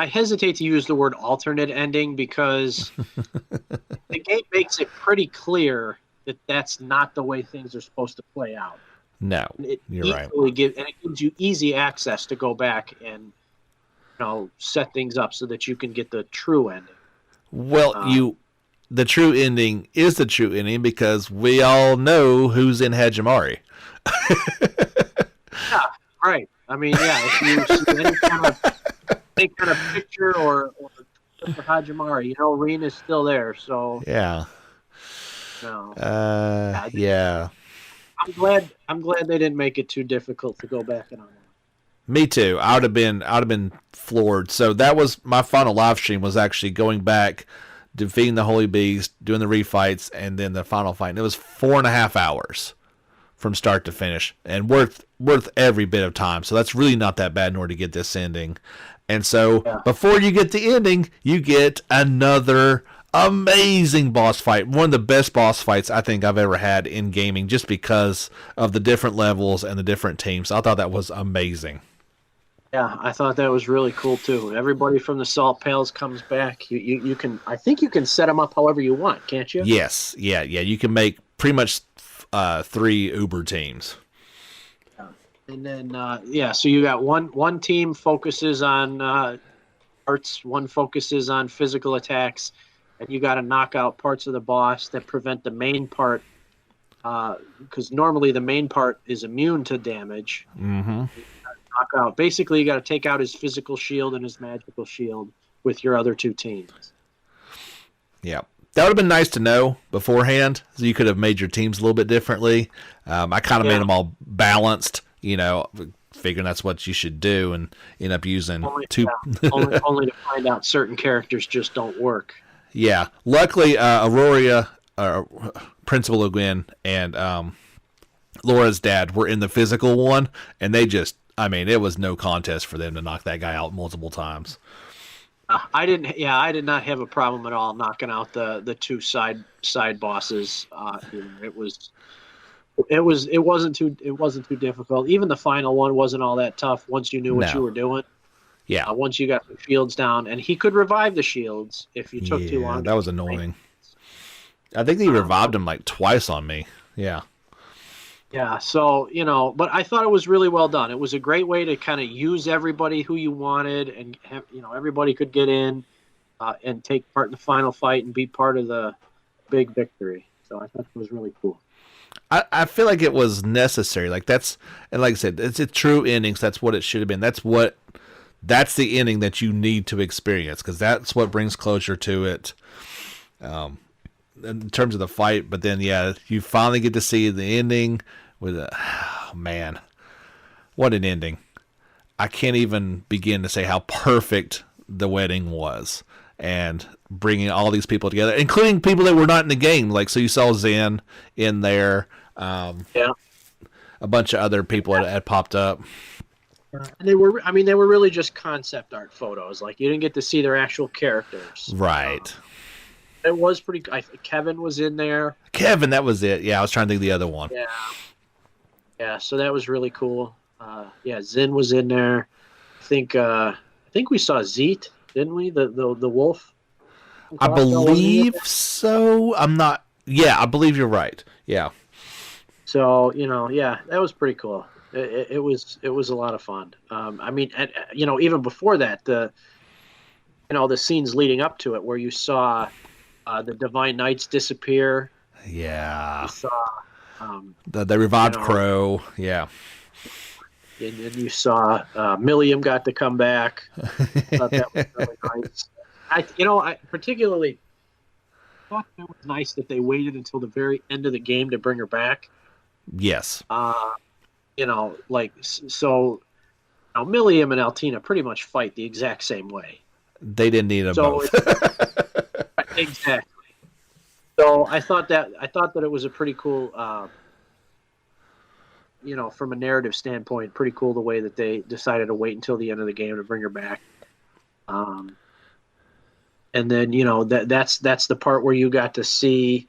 Speaker 2: hesitate to use the word alternate ending because the game makes it pretty clear that that's not the way things are supposed to play out.
Speaker 1: No, you're right.
Speaker 2: And it gives you easy access to go back and set things up so that you can get the true ending.
Speaker 1: Well, the true ending is the true ending because we all know who's in Hajimari.
Speaker 2: Yeah, right. If you see any kind of picture or for Hajimari, Rin is still there. So
Speaker 1: yeah.
Speaker 2: Yeah. I'm glad they didn't make it too difficult to go back and on.
Speaker 1: Me too. I would have been floored. So that was my final live stream, was actually going back, defeating the Holy Beast, doing the refights, and then the final fight. And it was 4.5 hours from start to finish, and worth every bit of time. So that's really not that bad in order to get this ending. And so before you get the ending, you get another amazing boss fight. One of the best boss fights I think I've ever had in gaming, just because of the different levels and the different teams. I thought that was amazing.
Speaker 2: Yeah, I thought that was really cool too. Everybody from the Salt Pails comes back. You can, I think you can set them up however you want, can't you?
Speaker 1: Yes, yeah. You can make pretty much 3 Uber teams.
Speaker 2: And then so you got one team focuses on arts, one focuses on physical attacks, and you got to knock out parts of the boss that prevent the main part, because normally the main part is immune to damage.
Speaker 1: Mm-hmm.
Speaker 2: Knock out. Basically, you got to take out his physical shield and his magical shield with your other 2 teams.
Speaker 1: Yeah. That would have been nice to know beforehand, so you could have made your teams a little bit differently. I kind of made them all balanced, figuring that's what you should do, and end up using
Speaker 2: only to find out certain characters just don't work.
Speaker 1: Yeah. Luckily, Aurora, Principal Gwen, and Laura's dad were in the physical one, and they just, it was no contest for them to knock that guy out multiple times.
Speaker 2: I did not have a problem at all knocking out the 2 side bosses. It wasn't too difficult. Even the final one wasn't all that tough once you knew what you were doing.
Speaker 1: Yeah.
Speaker 2: Once you got the shields down, and he could revive the shields if you took too long.
Speaker 1: That was annoying. I think he revived him like twice on me. Yeah.
Speaker 2: Yeah, so, but I thought it was really well done. It was a great way to kind of use everybody who you wanted, and have, everybody could get in and take part in the final fight and be part of the big victory. So I thought it was really cool.
Speaker 1: I feel like it was necessary. And like I said, it's a true ending, so that's what it should have been. That's the ending that you need to experience, because that's what brings closure to it. In terms of the fight, but then you finally get to see the ending with man, what an ending. I can't even begin to say how perfect the wedding was, and bringing all these people together, including people that were not in the game. So you saw Zen in there, a bunch of other people had popped up.
Speaker 2: And they were really just concept art photos. You didn't get to see their actual characters.
Speaker 1: Right.
Speaker 2: It was pretty. Kevin was in there.
Speaker 1: Kevin, that was it. Yeah, I was trying to think of the other one.
Speaker 2: Yeah. So that was really cool. Zen was in there. I think we saw Zeet, didn't we? The wolf.
Speaker 1: I believe so. I'm not. Yeah, I believe you're right. Yeah.
Speaker 2: So that was pretty cool. It was a lot of fun. Even before that, the scenes leading up to it, where you saw the Divine Knights disappear.
Speaker 1: Yeah.
Speaker 2: You saw
Speaker 1: they revived Crow. Yeah.
Speaker 2: And you saw Milliam got to come back. I thought that was really nice. I particularly thought it was nice that they waited until the very end of the game to bring her back.
Speaker 1: Yes.
Speaker 2: So Milliam and Altina pretty much fight the exact same way.
Speaker 1: They didn't need them both.
Speaker 2: Exactly. So I thought that it was a pretty cool, from a narrative standpoint, pretty cool the way that they decided to wait until the end of the game to bring her back. And then that's the part where you got to see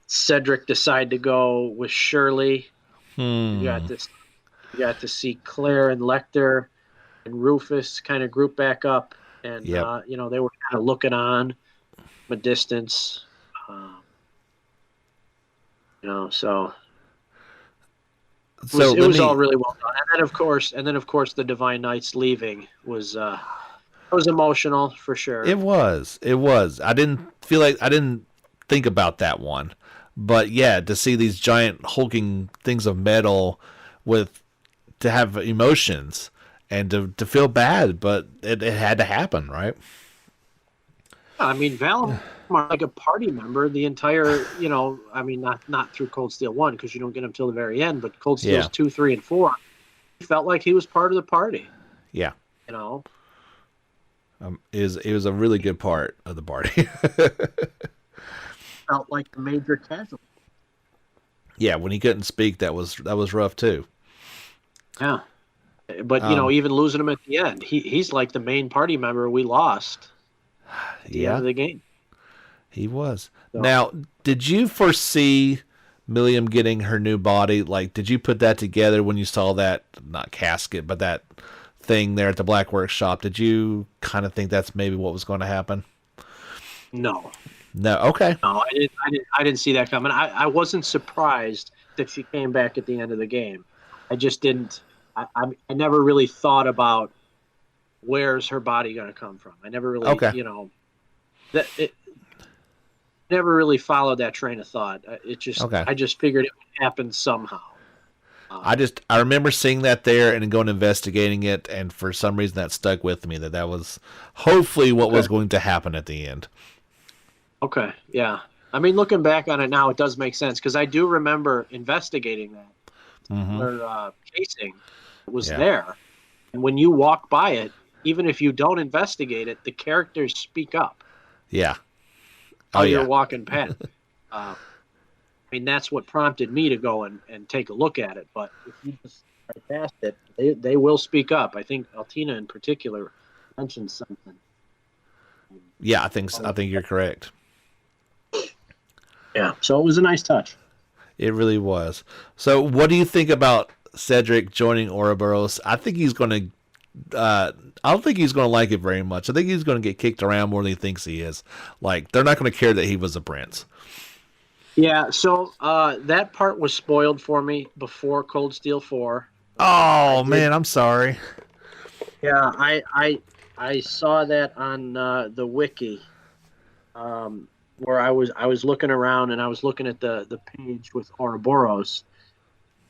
Speaker 2: Cedric decide to go with Shirley. You got to see Claire and Lecter and Rufus kind of group back up, and they were kind of looking on from a distance. So it was all really well done. And then of course the Divine Knights leaving was emotional for sure.
Speaker 1: It was. I didn't think about that one. But to see these giant hulking things of metal to have emotions and to feel bad, but it had to happen, right?
Speaker 2: Val like a party member the entire, not through Cold Steel 1, because you don't get them till the very end, but Cold Steels 2, 3, and 4, felt like he was part of the party.
Speaker 1: Yeah.
Speaker 2: You know,
Speaker 1: It was a really good part of the party.
Speaker 2: felt like the major casualty.
Speaker 1: Yeah, when he couldn't speak, that was rough too.
Speaker 2: Yeah, but even losing him at the end, he's like the main party member we lost at the end
Speaker 1: Yeah,
Speaker 2: of the game.
Speaker 1: he was.
Speaker 2: So,
Speaker 1: Now, did you foresee Milliam getting her new body? Like, did you put that together when you saw that, not casket, but that thing there at the Black Workshop? Did you kind of think that's maybe what was going to happen?
Speaker 2: no,
Speaker 1: No. Okay.
Speaker 2: no, I didn't see that coming. I wasn't surprised that she came back at the end of the game. I just didn't. I never really thought about where's her body going to come from. I never really,
Speaker 1: Okay.
Speaker 2: That it never really followed that train of thought.
Speaker 1: Okay.
Speaker 2: I just figured it would happen somehow.
Speaker 1: I remember seeing that there and going investigating it, and for some reason that stuck with me that was hopefully what was going to happen at the end.
Speaker 2: Okay, yeah. I mean, looking back on it now, it does make sense because I do remember investigating that. Her casing was there, and when you walk by it, even if you don't investigate it, the characters speak up.
Speaker 1: Yeah.
Speaker 2: While you're walking past. I mean, that's what prompted me to go and take a look at it. But if you just drive past it, they will speak up. I think Altina in particular mentioned something.
Speaker 1: Yeah, I think you're correct.
Speaker 2: Yeah, so it was a nice touch.
Speaker 1: It really was. So, what do you think about Cedric joining Ouroboros? I think he's going to. I don't think he's going to like it very much. I think he's going to get kicked around more than he thinks he is. Like, they're not going to care that he was a prince.
Speaker 2: Yeah, so that part was spoiled for me before Cold Steel 4.
Speaker 1: Oh man, I'm sorry.
Speaker 2: Yeah, I saw that on the wiki, where I was looking around and I was looking at the page with Ouroboros,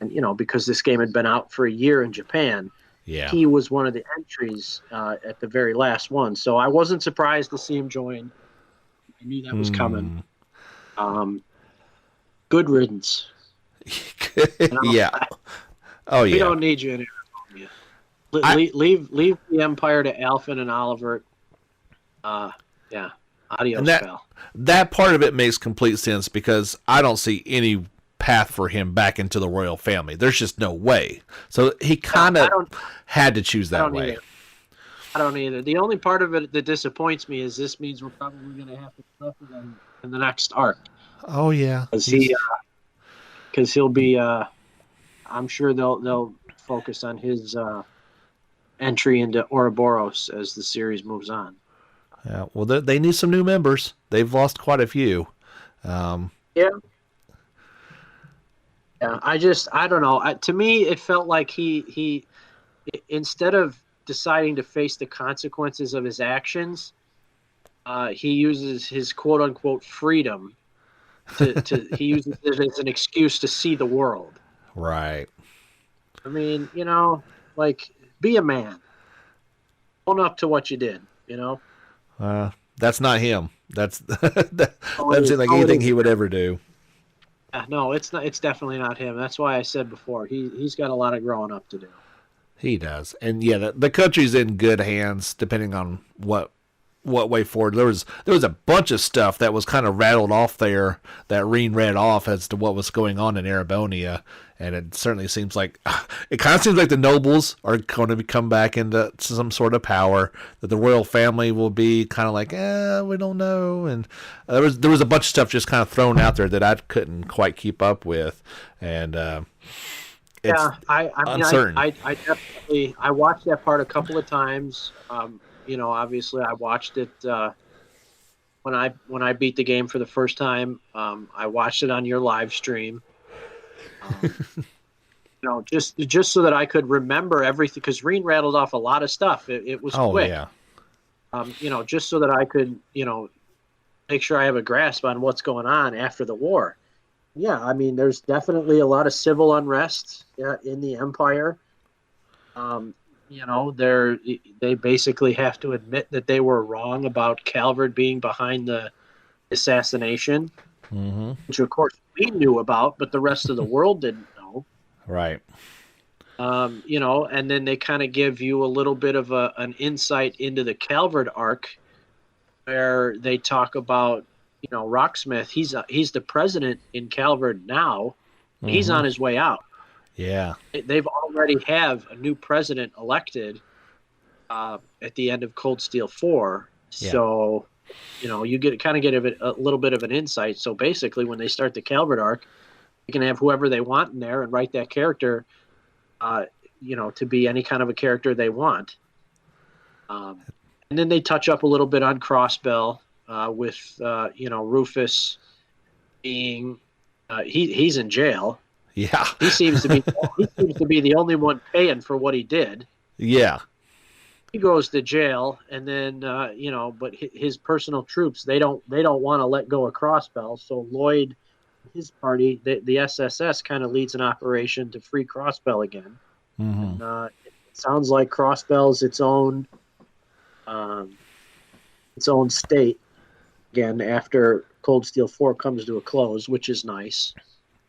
Speaker 2: and because this game had been out for a year in Japan.
Speaker 1: Yeah.
Speaker 2: He was one of the entries at the very last one, so I wasn't surprised to see him join. I knew that was coming. Good riddance.
Speaker 1: Yeah. Oh yeah.
Speaker 2: We don't need you in here. Leave the Empire to Alphen and Oliver. Yeah. Adios, pal.
Speaker 1: That part of it makes complete sense because I don't see any path for him back into the royal family. There's just no way. So he kind of had to choose that way.
Speaker 2: I don't either. The only part of it that disappoints me is this means we're probably going to have to suffer them in the next arc.
Speaker 1: Oh yeah,
Speaker 2: because he'll be. I'm sure they'll focus on his entry into Ouroboros as the series moves on.
Speaker 1: Yeah. Well, they need some new members. They've lost quite a few.
Speaker 2: Yeah. Yeah, I don't know. To me, it felt like he instead of deciding to face the consequences of his actions, he uses his quote unquote freedom he uses it as an excuse to see the world.
Speaker 1: Right.
Speaker 2: I mean, like, be a man. Own up to what you did.
Speaker 1: That's not him. That doesn't seem like anything he would ever do.
Speaker 2: No, it's not. It's definitely not him. That's why I said before he's got a lot of growing up to do.
Speaker 1: He does, and yeah, the country's in good hands depending on what way forward. There was a bunch of stuff that was kind of rattled off there that Reen read off as to what was going on in Erebonia, and it certainly seems like the nobles are going to come back into some sort of power. That the royal family will be kind of like, we don't know, and there was a bunch of stuff just kind of thrown out there that I couldn't quite keep up with, and it's uncertain.
Speaker 2: I definitely watched that part a couple of times. Obviously I watched it when I beat the game for the first time. I watched it on your live stream. Just so that I could remember everything, because Reen rattled off a lot of stuff. It was quick.
Speaker 1: Yeah.
Speaker 2: Just so that I could, make sure I have a grasp on what's going on after the war. Yeah, I mean, there's definitely a lot of civil unrest in the Empire. They basically have to admit that they were wrong about Calvert being behind the assassination, which of course we knew about, but the rest of the world didn't know.
Speaker 1: Right.
Speaker 2: And then they kind of give you a little bit of an insight into the Calvert arc, where they talk about, Rocksmith. He's the president in Calvert now. He's
Speaker 1: Mm-hmm.
Speaker 2: on his way out.
Speaker 1: Yeah.
Speaker 2: They've already have a new president elected at the end of Cold Steel 4.
Speaker 1: Yeah.
Speaker 2: So, you get a little bit of an insight. So basically, when they start the Calvert arc, you can have whoever they want in there and write that character, to be any kind of a character they want. And then they touch up a little bit on Crossbell with Rufus being he's in jail.
Speaker 1: Yeah.
Speaker 2: He seems to be the only one paying for what he did.
Speaker 1: Yeah.
Speaker 2: He goes to jail, and then but his personal troops, they don't want to let go of Crossbell. So Lloyd, his party, the SSS, kind of leads an operation to free Crossbell again.
Speaker 1: Mm-hmm.
Speaker 2: And, it sounds like Crossbell's its own state again after Cold Steel 4 comes to a close, which is nice.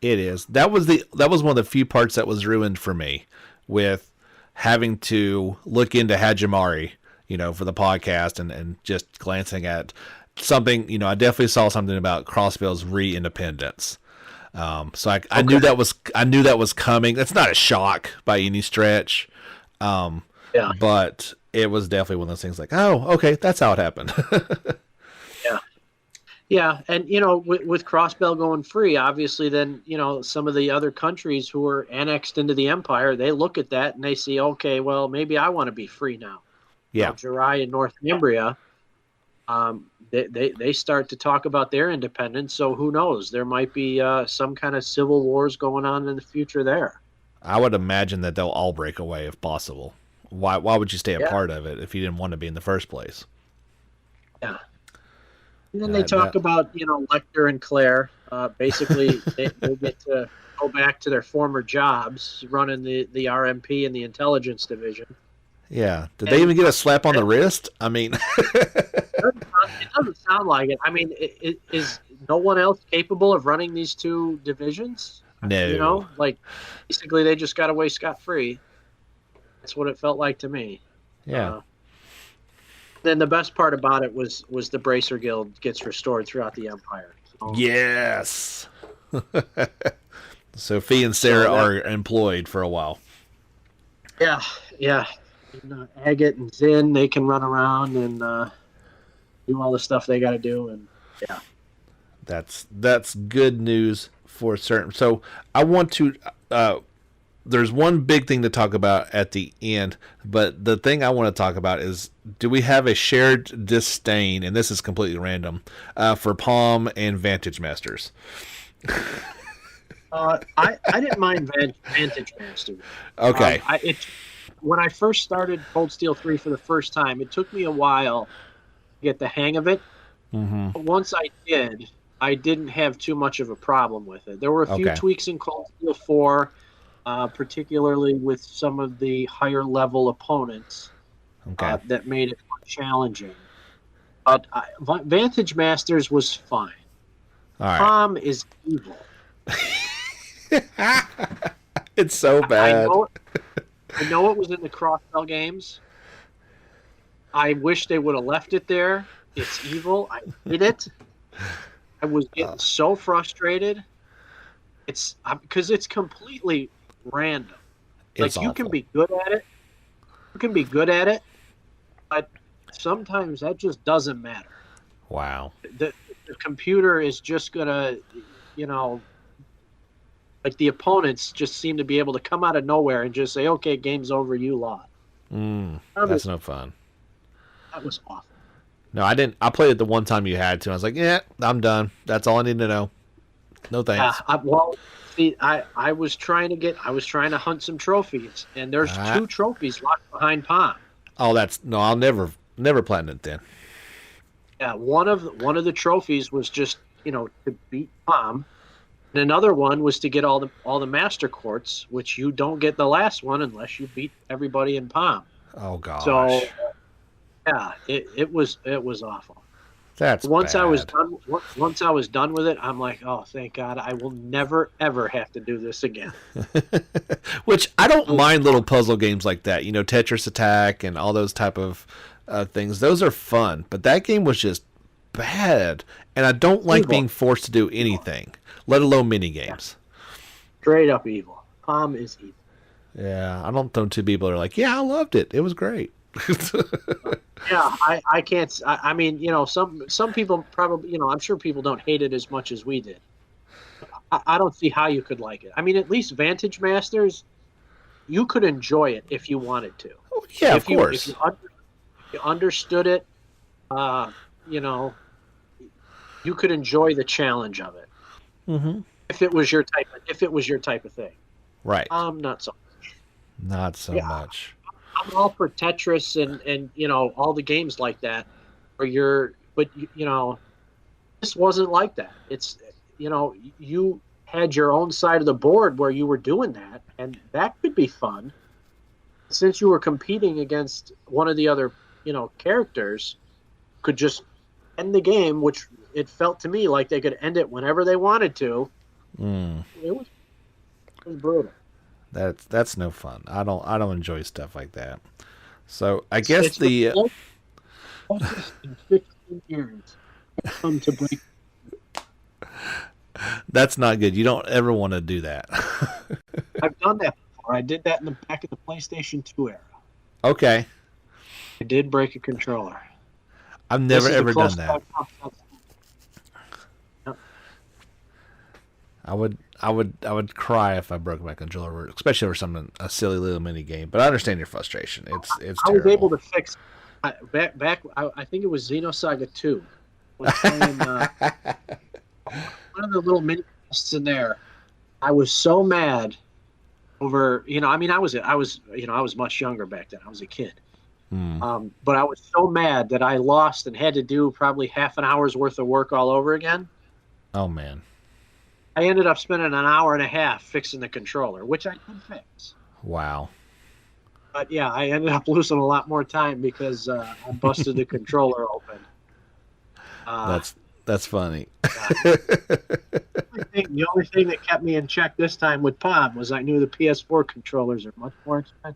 Speaker 1: It is. That was one of the few parts that was ruined for me, with having to look into Hajimari, for the podcast, and just glancing at something. I definitely saw something about Crossbell's re-independence. So I knew that was coming. That's not a shock by any stretch. But it was definitely one of those things like, oh, okay, that's how it happened.
Speaker 2: Yeah, and with Crossbell going free, obviously, then some of the other countries who are annexed into the Empire, they look at that and they see, okay, well, maybe I want to be free now.
Speaker 1: Yeah,
Speaker 2: Jirai and Northumbria, they start to talk about their independence. So who knows? There might be some kind of civil wars going on in the future there.
Speaker 1: I would imagine that they'll all break away if possible. Why would you stay a part of it if you didn't want to be in the first place?
Speaker 2: Yeah. And then they talk about, Lecter and Claire. Basically, they get to go back to their former jobs, running the RMP and the intelligence division.
Speaker 1: Yeah. Did they even get a slap on the wrist? I mean,
Speaker 2: it doesn't sound like it. I mean, is no one else capable of running these two divisions?
Speaker 1: No.
Speaker 2: Basically, they just got away scot-free. That's what it felt like to me.
Speaker 1: Yeah.
Speaker 2: Then the best part about it was the Bracer Guild gets restored throughout the Empire. So,
Speaker 1: yes. So Fee and Sarah are employed for a while.
Speaker 2: Yeah. And, Agate and Zinn, they can run around and do all the stuff they got to do, and yeah.
Speaker 1: That's good news for certain. So I want to. There's one big thing to talk about at the end, but the thing I want to talk about is, do we have a shared disdain, and this is completely random, for Palm and Vantage Masters?
Speaker 2: I didn't mind Vantage Masters.
Speaker 1: Okay.
Speaker 2: When I first started Cold Steel 3 for the first time, it took me a while to get the hang of it.
Speaker 1: Mm-hmm.
Speaker 2: But once I did, I didn't have too much of a problem with it. There were a few tweaks in Cold Steel 4, particularly with some of the higher level opponents that made it more challenging. But Vantage Masters was fine.
Speaker 1: All right.
Speaker 2: Palm is evil.
Speaker 1: It's so bad.
Speaker 2: I know it was in the Crossbell games. I wish they would have left it there. It's evil. I hate it. I was getting so frustrated. It's because it's completely random.
Speaker 1: It's
Speaker 2: you can be good at it. You can be good at it, but sometimes that just doesn't matter.
Speaker 1: Wow.
Speaker 2: The computer is just gonna, the opponents just seem to be able to come out of nowhere and just say, "Okay, game's over. You lost."
Speaker 1: That's no fun.
Speaker 2: That was awful.
Speaker 1: No, I didn't. I played it the one time you had to. I was like, yeah, I'm done. That's all I need to know. No thanks.
Speaker 2: I was trying to hunt some trophies, and there's 2 trophies locked behind Palm.
Speaker 1: Oh, I'll never platinum it then.
Speaker 2: Yeah, one of the trophies was just, to beat Palm. And another one was to get all the master quartz, which you don't get the last one unless you beat everybody in Palm.
Speaker 1: Oh gosh.
Speaker 2: So yeah, it was awful.
Speaker 1: That's
Speaker 2: once I was
Speaker 1: bad.
Speaker 2: done. Once I was done with it, I'm like, oh, thank God, I will never ever have to do this again.
Speaker 1: Which I don't
Speaker 2: Oh,
Speaker 1: mind little puzzle games like that. Tetris Attack and all those type of things. Those are fun. But that game was just bad, and I don't like
Speaker 2: evil.
Speaker 1: being forced to do anything, let alone mini
Speaker 2: Yeah,
Speaker 1: games.
Speaker 2: straight up evil. Palm is evil.
Speaker 1: Yeah, I don't know two people that are like, yeah, I loved it. It was great.
Speaker 2: Yeah, I can't. I mean, some people probably, I'm sure people don't hate it as much as we did. I don't see how you could like it. I mean, at least Vantage Masters, you could enjoy it if you wanted to.
Speaker 1: Yeah, of
Speaker 2: If
Speaker 1: course.
Speaker 2: you understood it, uh, you know, you could enjoy the challenge of it
Speaker 1: Hmm.
Speaker 2: if it was your type. If it was your type of thing,
Speaker 1: Right.
Speaker 2: not so.
Speaker 1: Not so
Speaker 2: Yeah,
Speaker 1: much.
Speaker 2: I'm all for Tetris and all the games like that, where this wasn't like that. It's you had your own side of the board where you were doing that, and that could be fun. Since you were competing against one of the other characters, could just end the game, which it felt to me like they could end it whenever they wanted to.
Speaker 1: Mm,
Speaker 2: It was brutal.
Speaker 1: that's no fun. I don't enjoy stuff like that. So I
Speaker 2: It's,
Speaker 1: guess
Speaker 2: it's the
Speaker 1: the
Speaker 2: closest in 15 years come to break.
Speaker 1: that's not good. You don't ever want to do that.
Speaker 2: I've done that before. I did that in the back of the PlayStation 2 era.
Speaker 1: Okay.
Speaker 2: I did break a controller.
Speaker 1: I've
Speaker 2: This
Speaker 1: never
Speaker 2: is the
Speaker 1: ever done
Speaker 2: closest
Speaker 1: that.
Speaker 2: I've come. Yep.
Speaker 1: I would cry if I broke my controller, especially over a silly little mini game. But I understand your frustration. It's
Speaker 2: I was able
Speaker 1: terrible.
Speaker 2: to fix back. I think it was Xenosaga 2. I was playing one of the little mini quests in there. I was so mad over. I mean, I was much younger back then. I was a kid.
Speaker 1: Hmm.
Speaker 2: But I was so mad that I lost and had to do probably half an hour's worth of work all over again.
Speaker 1: Oh man.
Speaker 2: I ended up spending an hour and a half fixing the controller, which I did fix.
Speaker 1: Wow.
Speaker 2: But yeah, I ended up losing a lot more time because I busted the controller open. Uh,
Speaker 1: That's funny.
Speaker 2: yeah. The only thing that kept me in check this time with Pod was I knew the PS4 controllers are much more expensive.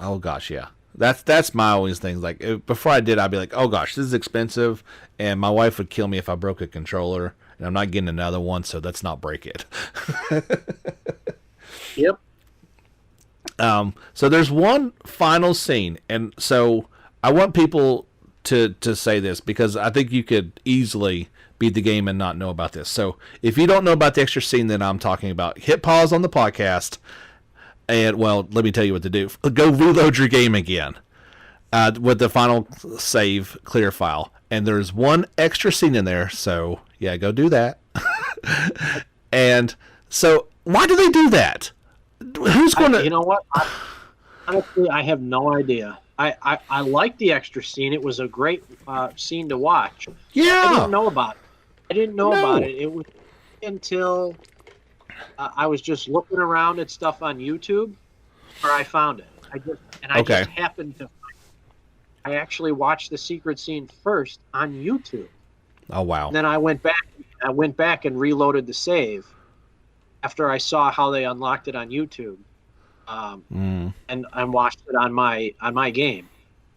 Speaker 1: Oh gosh, yeah. That's my always thing. Like before I did, I'd be like, oh gosh, this is expensive, and my wife would kill me if I broke a controller, and I'm not getting another one, so let's not break it.
Speaker 2: Yep.
Speaker 1: So there's one final scene, and so I want people to say this because I think you could easily beat the game and not know about this. So if you don't know about the extra scene that I'm talking about, hit pause on the podcast, and well, let me tell you what to do. Go reload your game again with the final save clear file, and there's one extra scene in there. So yeah, go do that. And so why do they do that? Who's going to?
Speaker 2: You know what? Honestly, I have no idea. I like the extra scene. It was a great scene to watch. I
Speaker 1: Yeah.
Speaker 2: didn't know about it. I didn't know
Speaker 1: No.
Speaker 2: about it. It was until I was just looking around at stuff on YouTube where I found it. I
Speaker 1: Okay.
Speaker 2: just happened to. I actually watched the secret scene first on YouTube.
Speaker 1: Oh wow.
Speaker 2: And then I went back. I went back and reloaded the save after I saw how they unlocked it on YouTube. And watched it on my game.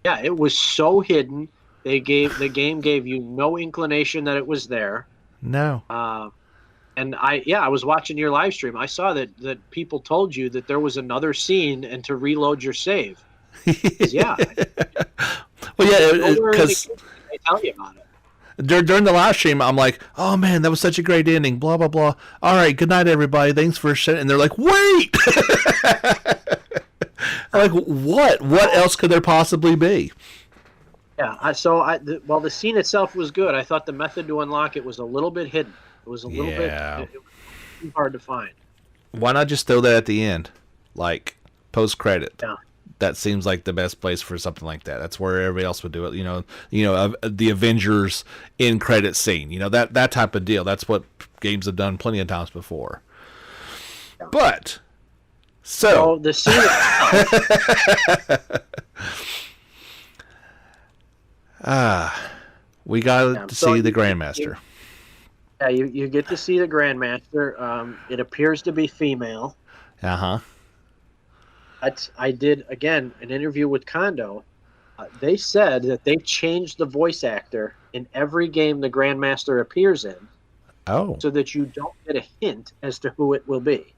Speaker 2: Yeah, it was so hidden. The game gave you no inclination that it was there.
Speaker 1: No.
Speaker 2: And I was watching your live stream. I saw that people told you that there was another scene and to reload your save. 'Cause, yeah,
Speaker 1: Well, yeah,
Speaker 2: nowhere in the
Speaker 1: because
Speaker 2: game they tell you about it.
Speaker 1: during the live stream, I'm like, oh man, that was such a great ending. Blah blah blah. All right, good night, everybody. Thanks for sharing. And they're like, wait. I'm like, what? What else could there possibly be?
Speaker 2: Yeah, while the scene itself was good, I thought the method to unlock it was a little bit hidden. It was a little
Speaker 1: Yeah.
Speaker 2: bit. It was too hard to find.
Speaker 1: Why not just throw that at the end, like post credit?
Speaker 2: Yeah.
Speaker 1: That seems like the best place for something like that. That's where everybody else would do it. The Avengers in credit scene. That type of deal. That's what games have done plenty of times before.
Speaker 2: Yeah.
Speaker 1: But
Speaker 2: So the scene itself,
Speaker 1: We got
Speaker 2: Yeah.
Speaker 1: to
Speaker 2: So
Speaker 1: see the Grandmaster.
Speaker 2: you get to see the Grandmaster. It appears to be female.
Speaker 1: Uh huh.
Speaker 2: I did again an interview with Kondo. They said that they changed the voice actor in every game the Grandmaster appears in,
Speaker 1: Oh,
Speaker 2: so that you don't get a hint as to who it will be.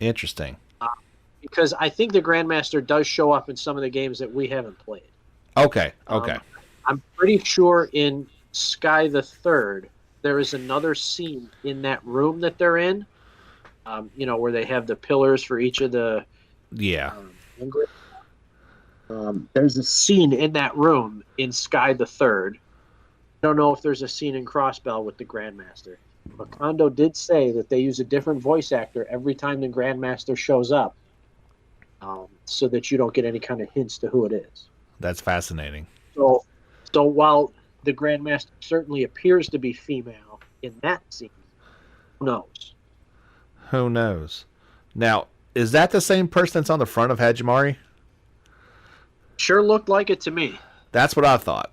Speaker 1: interesting.
Speaker 2: Because I think the Grandmaster does show up in some of the games that we haven't played.
Speaker 1: Okay. Okay.
Speaker 2: I'm pretty sure in Sky the Third, there is another scene in that room that they're in, where they have the pillars for each of the
Speaker 1: Yeah.
Speaker 2: ingredients. There's a scene in that room in Sky the Third. I don't know if there's a scene in Crossbell with the Grandmaster. But Kondo did say that they use a different voice actor every time the Grandmaster shows up, so that you don't get any kind of hints to who it is.
Speaker 1: That's fascinating.
Speaker 2: So while the Grandmaster certainly appears to be female in that scene, who knows?
Speaker 1: Who knows? Now, is that the same person that's on the front of Hajimari?
Speaker 2: Sure looked like it to me.
Speaker 1: That's what I thought.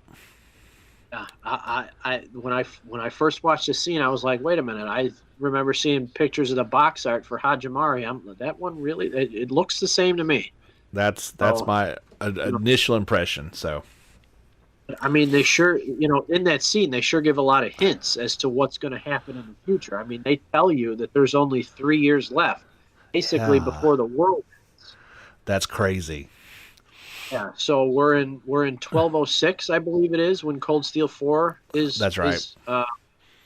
Speaker 2: When I first watched the scene, I was like, wait a minute. I remember seeing pictures of the box art for Hajimari. That one really, it looks the same to me.
Speaker 1: That's my initial impression. So,
Speaker 2: I mean, they sure, in that scene, they sure give a lot of hints as to what's going to happen in the future. I mean, they tell you that there's only 3 years left, basically before the world ends.
Speaker 1: That's crazy.
Speaker 2: Yeah, so we're in 1206, I believe it is, when Cold Steel 4 is.
Speaker 1: That's right.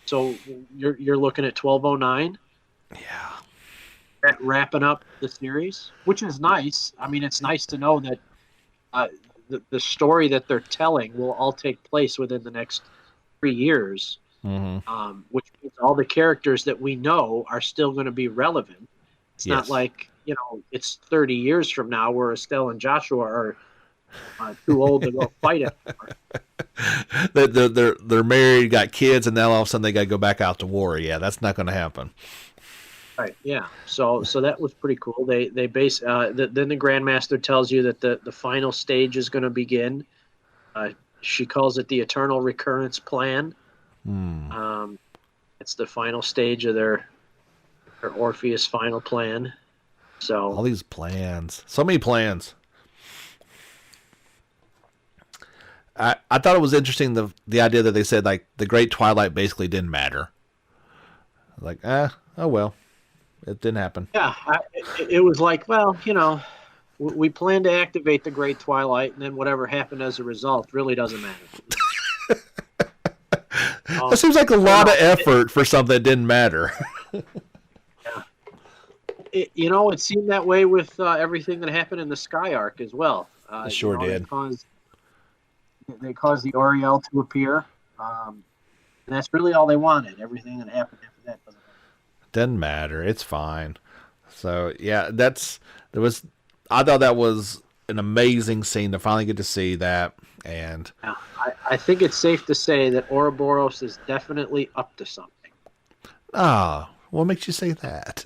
Speaker 2: So you're looking at 1209.
Speaker 1: Yeah.
Speaker 2: Wrapping up the series, which is nice. I mean, it's nice to know that the story that they're telling will all take place within the next 3 years, which means all the characters that we know are still going to be relevant. It's not like, it's 30 years from now where Estelle and Joshua are too old to go fight it.
Speaker 1: They're married, got kids, and now all of a sudden they got to go back out to war. Yeah, that's not going to happen.
Speaker 2: Right. Yeah. So that was pretty cool. Then the Grandmaster tells you that the final stage is going to begin. She calls it the Eternal Recurrence Plan. It's the final stage of their Orpheus final plan. So
Speaker 1: all these plans, so many plans. I thought it was interesting the idea that they said like the Great Twilight basically didn't matter. Like, oh well, it didn't happen.
Speaker 2: Yeah, it was like, well, we plan to activate the Great Twilight, and then whatever happened as a result really doesn't matter.
Speaker 1: That seems like a lot of effort for something that didn't matter.
Speaker 2: Yeah. It seemed that way with everything that happened in the Sky Arc as well.
Speaker 1: It sure did.
Speaker 2: They caused the Oriel to appear. And that's really all they wanted. Everything that happened after that
Speaker 1: doesn't matter. It's fine. So yeah, I thought that was an amazing scene to finally get to see that. And
Speaker 2: yeah, I think it's safe to say that Ouroboros is definitely up to something.
Speaker 1: What makes you say that?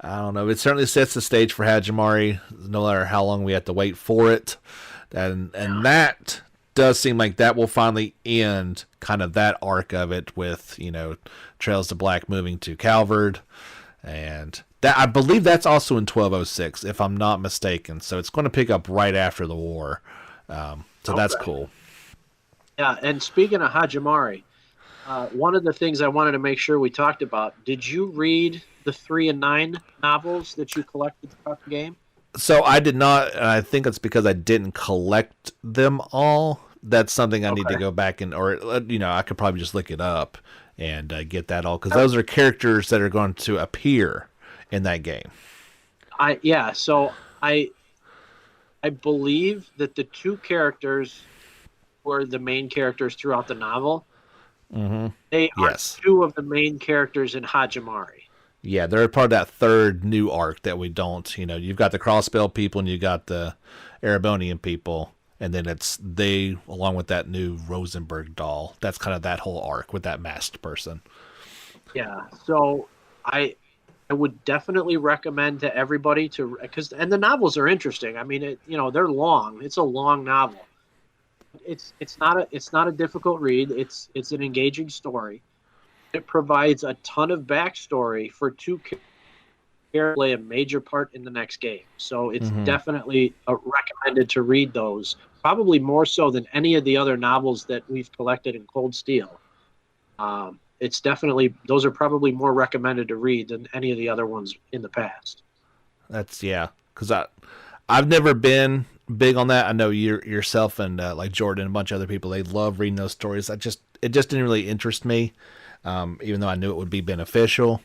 Speaker 1: I don't know. It certainly sets the stage for Hajimari, no matter how long we have to wait for it. And that does seem like that will finally end kind of that arc of it with, Trails to Black moving to Calvard. And that, I believe that's also in 1206, if I'm not mistaken. So it's going to pick up right after the war. That's cool.
Speaker 2: Yeah, and speaking of Hajimari, one of the things I wanted to make sure we talked about, did you read the 3 and 9 novels that you collected throughout the game?
Speaker 1: So I did not, and I think it's because I didn't collect them all. That's something I need to go back I could probably just look it up and get that all, because those are characters that are going to appear in that game.
Speaker 2: So I believe that the 2 characters were the main characters throughout the novel. They are 2 of the main characters in Hajimari.
Speaker 1: Yeah, they're part of that third new arc that we don't, you've got the Crossbell people and you got the Erebonian people, and then it's they along with that new Rosenberg doll. That's kind of that whole arc with that masked person. Yeah,
Speaker 2: so I would definitely recommend to everybody and the novels are interesting. I mean, they're long. It's a long novel. It's not a difficult read. It's an engaging story. It provides a ton of backstory for two characters to play a major part in the next game. So it's
Speaker 1: Hmm.
Speaker 2: definitely recommended to read those. Probably more so than any of the other novels that we've collected in Cold Steel. It's definitely those are probably more recommended to read than any of the other ones in the past.
Speaker 1: That's yeah, because I've never been big on that. I know yourself and like Jordan and a bunch of other people, they love reading those stories. It just didn't really interest me, even though I knew it would be beneficial.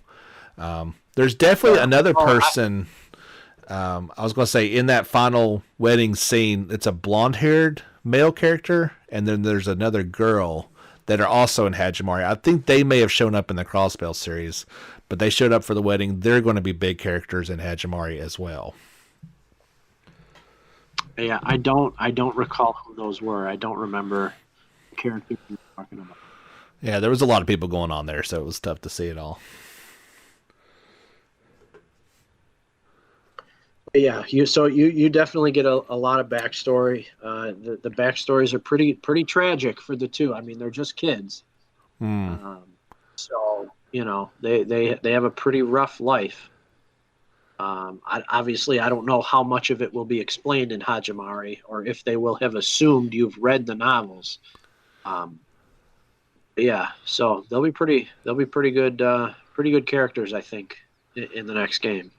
Speaker 1: There's definitely
Speaker 2: Yeah.
Speaker 1: another
Speaker 2: Well,
Speaker 1: person. I was going to say in that final wedding scene, it's a blonde-haired male character, and then there's another girl that are also in Hajimari. I think they may have shown up in the Crossbell series, but they showed up for the wedding. They're going to be big characters in Hajimari as well.
Speaker 2: yeah, I don't recall who those were. I don't remember the characters you're talking about.
Speaker 1: Yeah, there was a lot of people going on there, so it was tough to see it all.
Speaker 2: Yeah, you definitely get a lot of backstory. The backstories are pretty tragic for the two. I mean, they're just kids.
Speaker 1: Hmm.
Speaker 2: So they have a pretty rough life. Obviously, I don't know how much of it will be explained in Hajimari, or if they will have assumed you've read the novels. Um, yeah, so they'll be pretty good characters, I think, in the next game.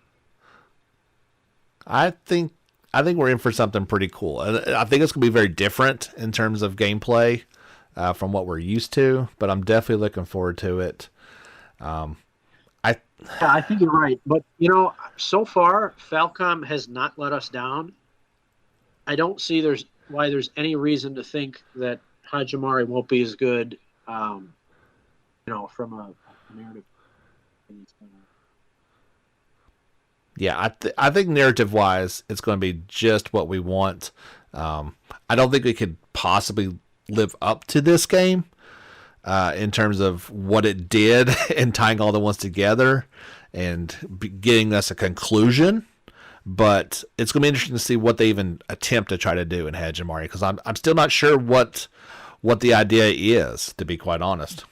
Speaker 1: I think I think we're in for something pretty cool. I think it's going to be very different in terms of gameplay from what we're used to, but I'm definitely looking forward to it. I
Speaker 2: Yeah, I think you're right. But so far, Falcom has not let us down. I don't see there's any reason to think that Hajimari won't be as good. Um, from a narrative.
Speaker 1: Yeah, I think narrative wise, it's going to be just what we want. I don't think we could possibly live up to this game in terms of what it did and tying all the ones together and getting us a conclusion. But it's going to be interesting to see what they even attempt to try to do in Hajimari because I'm still not sure what the idea is, to be quite honest.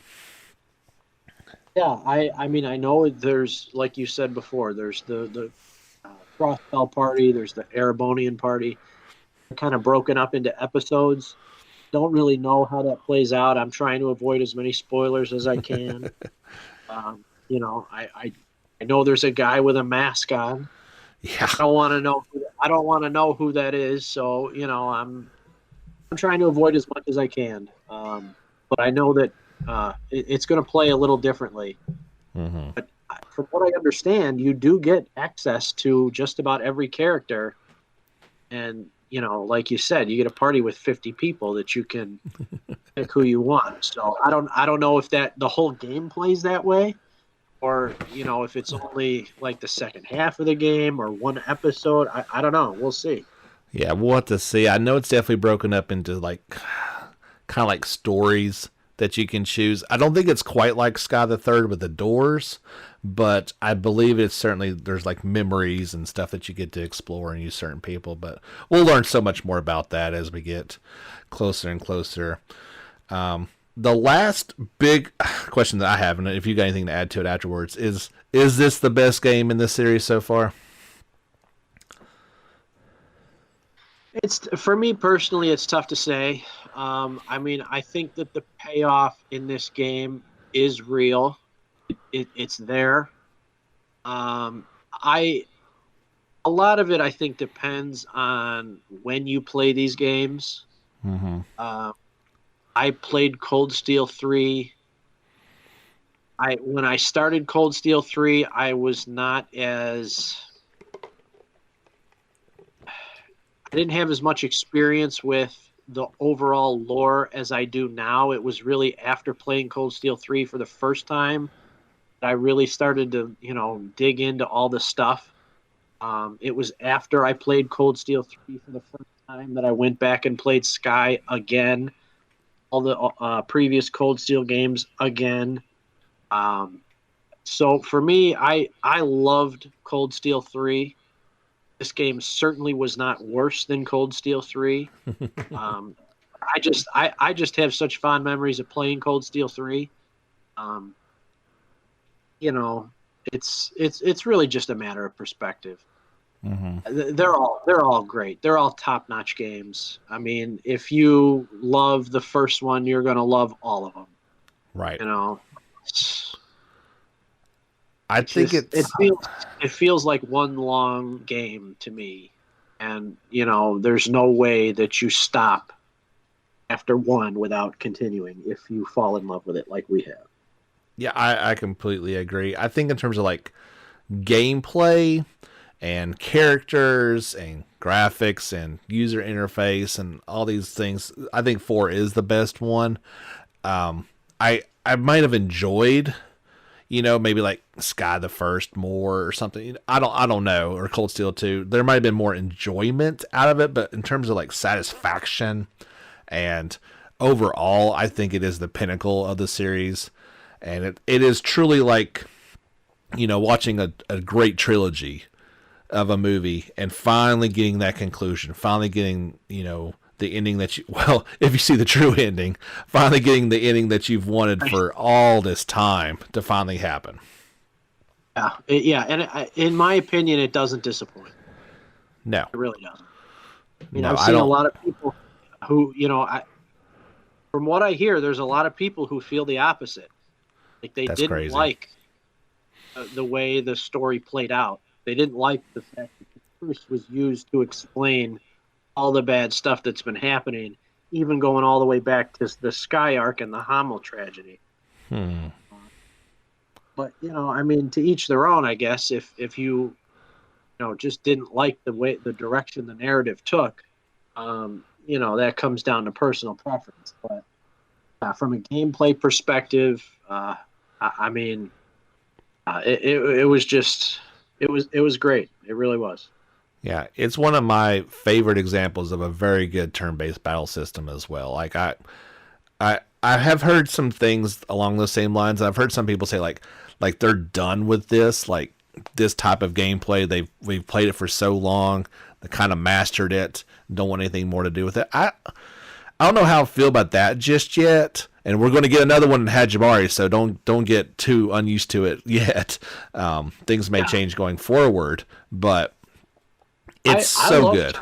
Speaker 2: Yeah, I mean I know there's like you said before, there's the Crossbell party, there's the Erebonian party. They're kind of broken up into episodes. Don't really know how that plays out. I'm trying to avoid as many spoilers as I can. I know there's a guy with a mask on.
Speaker 1: Yeah,
Speaker 2: I don't want to know. I don't want to know who that is. So I'm trying to avoid as much as I can. But I know that it's going to play a little differently.
Speaker 1: mm-hmm.
Speaker 2: But from what I understand, you do get access to just about every character, and like you said, you get a party with 50 people that you can pick who you want. So I don't know if that the whole game plays that way, or if it's only like the second half of the game or one episode. I don't know. We'll see.
Speaker 1: Yeah, we'll have to see. I know it's definitely broken up into like kind of like stories that you can choose. I don't think it's quite like Sky the Third with the doors, but I believe it's certainly there's like memories and stuff that you get to explore and use certain people. But we'll learn so much more about that as we get closer and closer. The last big question that I have, and if you got anything to add to it afterwards, is this the best game in this series so far?
Speaker 2: It's for me personally, it's tough to say. I mean, I think that the payoff in this game is real. It's there. I A lot of it, I think, depends on when you play these games.
Speaker 1: Mm-hmm.
Speaker 2: Uh, I played Cold Steel 3. When I started Cold Steel 3, I was not as I didn't have as much experience with the overall lore as I do now. It was really after playing Cold Steel 3 for the first time that I really started to, dig into all the stuff. It was after I played Cold Steel 3 for the first time that I went back and played Sky again, all the previous Cold Steel games again. So for me, I loved Cold Steel 3. This game certainly was not worse than Cold Steel 3. Um, I just have such fond memories of playing Cold Steel 3. Um, you know, it's really just a matter of perspective. They're all great. They're all top-notch games. I mean, if you love the first one, you're going to love all of them.
Speaker 1: Right.
Speaker 2: You know,
Speaker 1: I think
Speaker 2: it feels like one long game to me, and there's no way that you stop after one without continuing if you fall in love with it like we have.
Speaker 1: Yeah, I completely agree. I think in terms of like gameplay and characters and graphics and user interface and all these things, I think 4 is the best one. I might have enjoyed, maybe like Sky the First more or something. I don't know, or Cold Steel 2. There might have been more enjoyment out of it, but in terms of like satisfaction and overall, I think it is the pinnacle of the series. And it is truly like, watching a great trilogy of a movie and finally getting that conclusion, finally getting, the ending that if you see the true ending, finally getting the ending that you've wanted for all this time to finally happen.
Speaker 2: Yeah. And in my opinion, it doesn't disappoint.
Speaker 1: No.
Speaker 2: It really doesn't. I mean, I've seen a lot of people who, from what I hear, there's a lot of people who feel the opposite. Like they
Speaker 1: That's
Speaker 2: didn't
Speaker 1: crazy.
Speaker 2: like the way the story played out. They didn't like the fact that the curse was used to explain all the bad stuff that's been happening, even going all the way back to the Sky Arc and the Hamel tragedy. But I mean, to each their own, I guess. If you just didn't like the direction the narrative took, that comes down to personal preference. But from a gameplay perspective, I mean, it was great. It really was.
Speaker 1: Yeah, it's one of my favorite examples of a very good turn-based battle system as well. Like I have heard some things along those same lines. I've heard some people say like they're done with this, like this type of gameplay. We've played it for so long, they kind of mastered it, don't want anything more to do with it. I don't know how I feel about that just yet. And we're going to get another one in Hajimari, so don't get too unused to it yet. Things may change going forward, but it's so good.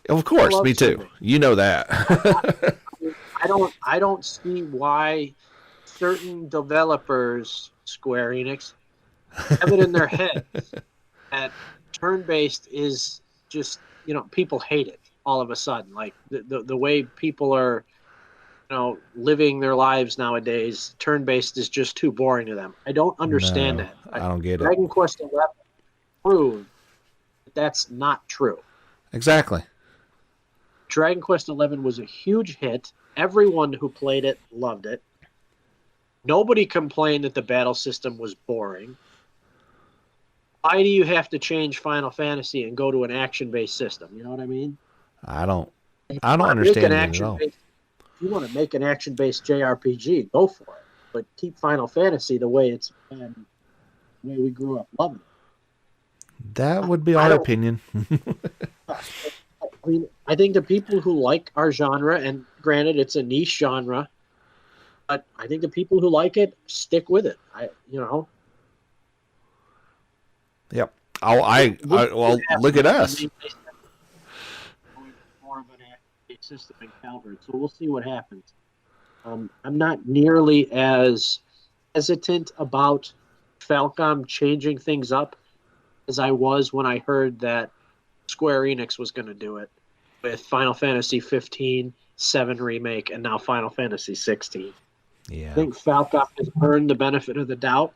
Speaker 1: Of course, me too. You know that.
Speaker 2: I don't see why certain developers, Square Enix, have it in their heads that turn-based is just, people hate it all of a sudden. Like the way people are living their lives nowadays, turn-based is just too boring to them. I don't understand that.
Speaker 1: I don't get it.
Speaker 2: Dragon Quest XI proved that that's not true.
Speaker 1: Exactly.
Speaker 2: Dragon Quest XI was a huge hit. Everyone who played it loved it. Nobody complained that the battle system was boring. Why do you have to change Final Fantasy and go to an action-based system? You know what I mean?
Speaker 1: I don't understand it at all.
Speaker 2: If you want to make an action-based JRPG, go for it. But keep Final Fantasy the way it's been, the way we grew up loving it.
Speaker 1: That would be our opinion.
Speaker 2: I mean, I think the people who like our genre, and granted, it's a niche genre, but I think the people who like it stick with it.
Speaker 1: Yep. Well, look at us.
Speaker 2: More of an system encountered, so we'll see what happens. I'm not nearly as hesitant about Falcom changing things up as I was when I heard that Square Enix was going to do it with Final Fantasy 15, 7 Remake, and now Final Fantasy 16.
Speaker 1: Yeah.
Speaker 2: I think Falcom has earned the benefit of the doubt,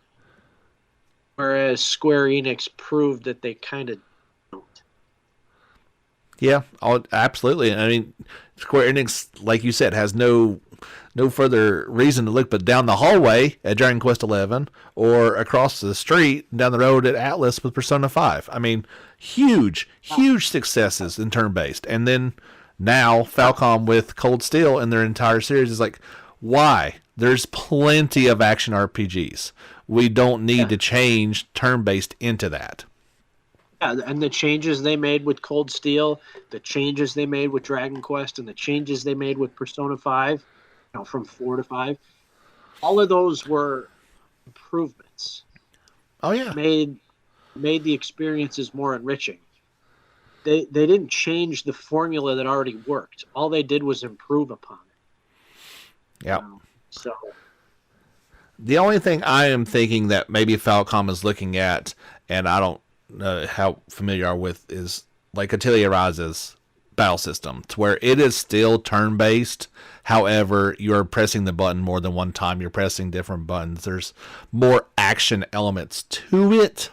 Speaker 2: whereas Square Enix proved that they kind of don't.
Speaker 1: Yeah, absolutely. I mean, Square Enix, like you said, has no further reason to look but down the hallway at Dragon Quest XI or across the street down the road at Atlas with Persona 5. I mean, huge successes in turn-based. And then now Falcom with Cold Steel and their entire series is like, why? There's plenty of action RPGs. We don't need to change turn-based into that.
Speaker 2: Yeah, and the changes they made with Cold Steel, the changes they made with Dragon Quest, and the changes they made with Persona 5, from 4 to 5, all of those were improvements.
Speaker 1: Oh yeah.
Speaker 2: Made the experiences more enriching. They didn't change the formula that already worked. All they did was improve upon it.
Speaker 1: Yeah.
Speaker 2: So
Speaker 1: the only thing I am thinking that maybe Falcom is looking at, and I don't know how familiar you are with, is like Atelier Rise's battle system, to where it is still turn-based. However, you're pressing the button more than one time. You're pressing different buttons. There's more action elements to it.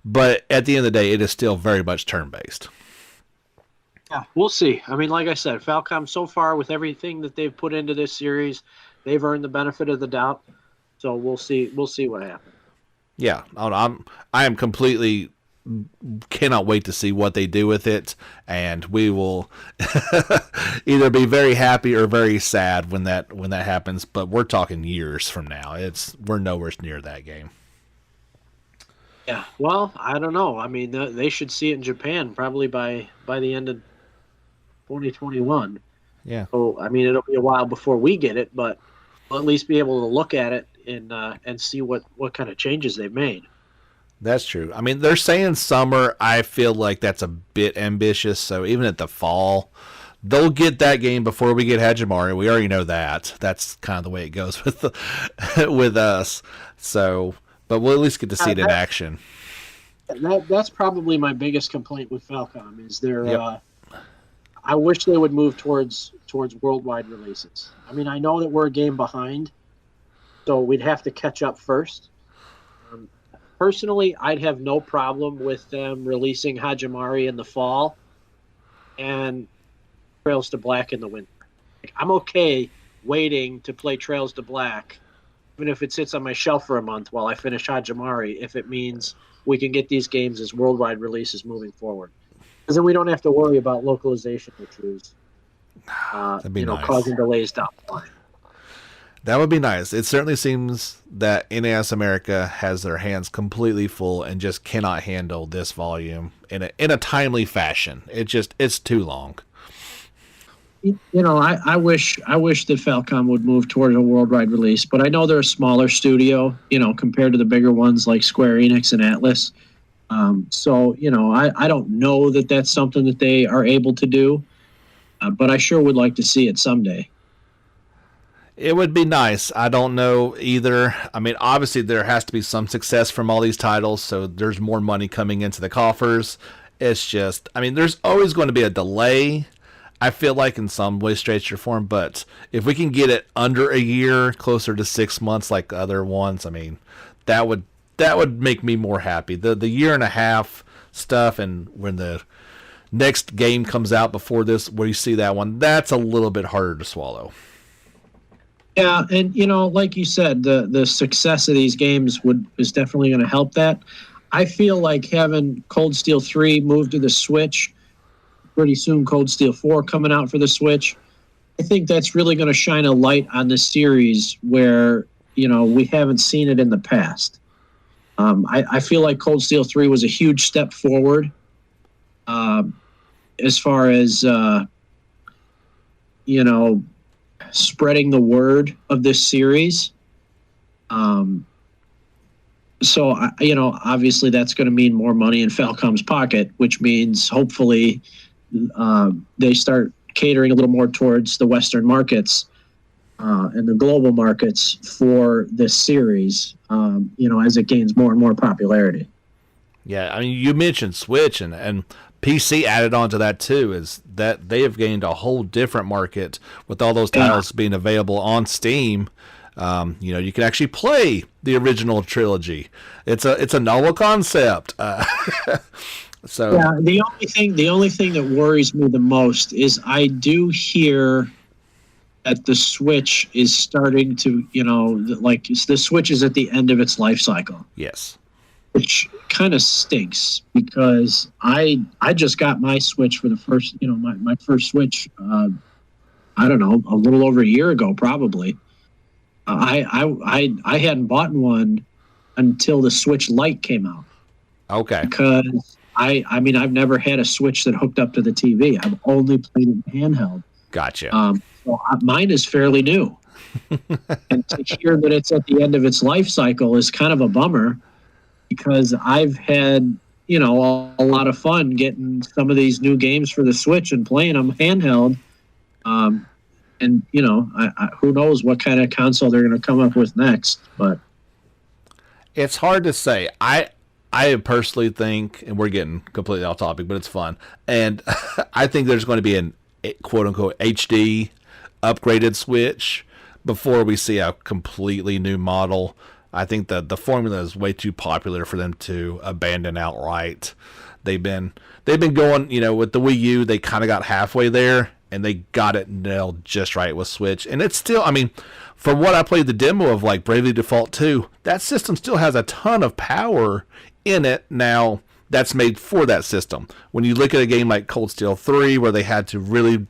Speaker 1: But at the end of the day, it is still very much turn-based.
Speaker 2: Yeah, we'll see. I mean, like I said, Falcom so far with everything that they've put into this series, they've earned the benefit of the doubt. So we'll see. We'll see what happens.
Speaker 1: Yeah, I am completely cannot wait to see what they do with it, and we will either be very happy or very sad when that happens. But we're talking years from now. We're nowhere near that game.
Speaker 2: Yeah, well, I don't know. I mean, they should see it in Japan probably by the end of 2021.
Speaker 1: Yeah.
Speaker 2: So, I mean, it'll be a while before we get it, but we'll at least be able to look at it and see what kind of changes they've made.
Speaker 1: That's true. I mean, they're saying summer. I feel like that's a bit ambitious. So even at the fall, they'll get that game before we get Hajimari. We already know that. That's kind of the way it goes with with us. So, but we'll at least get to see it in action.
Speaker 2: That's probably my biggest complaint with Falcom is their.
Speaker 1: Yep.
Speaker 2: I wish they would move towards worldwide releases. I mean, I know that we're a game behind, so we'd have to catch up first. Personally, I'd have no problem with them releasing Hajimari in the fall and Trails to Black in the winter. I'm okay waiting to play Trails to Black, even if it sits on my shelf for a month while I finish Hajimari, if it means we can get these games as worldwide releases moving forward. Because then we don't have to worry about localization issues,
Speaker 1: That'd be nice.
Speaker 2: causing delays down the line.
Speaker 1: That would be nice. It certainly seems that NAS America has their hands completely full and just cannot handle this volume in a timely fashion. It's too long.
Speaker 2: I wish that Falcom would move toward a worldwide release, but I know they're a smaller studio, compared to the bigger ones like Square Enix and Atlas. So I don't know that that's something that they are able to do, but I sure would like to see it someday.
Speaker 1: It would be nice. I don't know either. I mean, obviously there has to be some success from all these titles, so there's more money coming into the coffers. It's just, I mean, there's always going to be a delay, I feel like, in some way, shape, or form, but if we can get it under a year, closer to 6 months like other ones, I mean, that would make me more happy. The year and a half stuff, and when the next game comes out before this, where you see that one, that's a little bit harder to swallow.
Speaker 2: Yeah, and like you said, the success of these games is definitely going to help that. I feel like having Cold Steel 3 move to the Switch, pretty soon Cold Steel 4 coming out for the Switch, I think that's really going to shine a light on the series where, we haven't seen it in the past. I feel like Cold Steel 3 was a huge step forward as far as, spreading the word of this series. So, obviously that's going to mean more money in Falcom's pocket, which means hopefully they start catering a little more towards the Western markets and the global markets for this series, as it gains more and more popularity.
Speaker 1: Yeah, I mean, you mentioned Switch and PC added on to that too, is that they have gained a whole different market with all those titles being available on Steam. You can actually play the original trilogy. It's a novel concept. So
Speaker 2: yeah, the only thing that worries me the most is I do hear that the Switch is starting to, the Switch is at the end of its life cycle.
Speaker 1: Yes.
Speaker 2: Which kind of stinks because I just got my Switch for the first, my first Switch, I don't know, a little over a year ago, probably. I hadn't bought one until the Switch Lite came out.
Speaker 1: Okay.
Speaker 2: Because I mean, I've never had a Switch that hooked up to the TV. I've only played it handheld.
Speaker 1: Gotcha.
Speaker 2: So mine is fairly new. And to hear that it's at the end of its life cycle is kind of a bummer, because I've had, a lot of fun getting some of these new games for the Switch and playing them handheld. And, who knows what kind of console they're going to come up with next, but
Speaker 1: it's hard to say. I personally think, and we're getting completely off topic, but it's fun. And I think there's going to be an quote unquote HD upgraded Switch before we see a completely new model. I think that the formula is way too popular for them to abandon outright. They've been going, with the Wii U, they kind of got halfway there, and they got it nailed just right with Switch. And it's still, I mean, from what I played the demo of like Bravely Default 2, that system still has a ton of power in it now that's made for that system. When you look at a game like Cold Steel 3, where they had to really,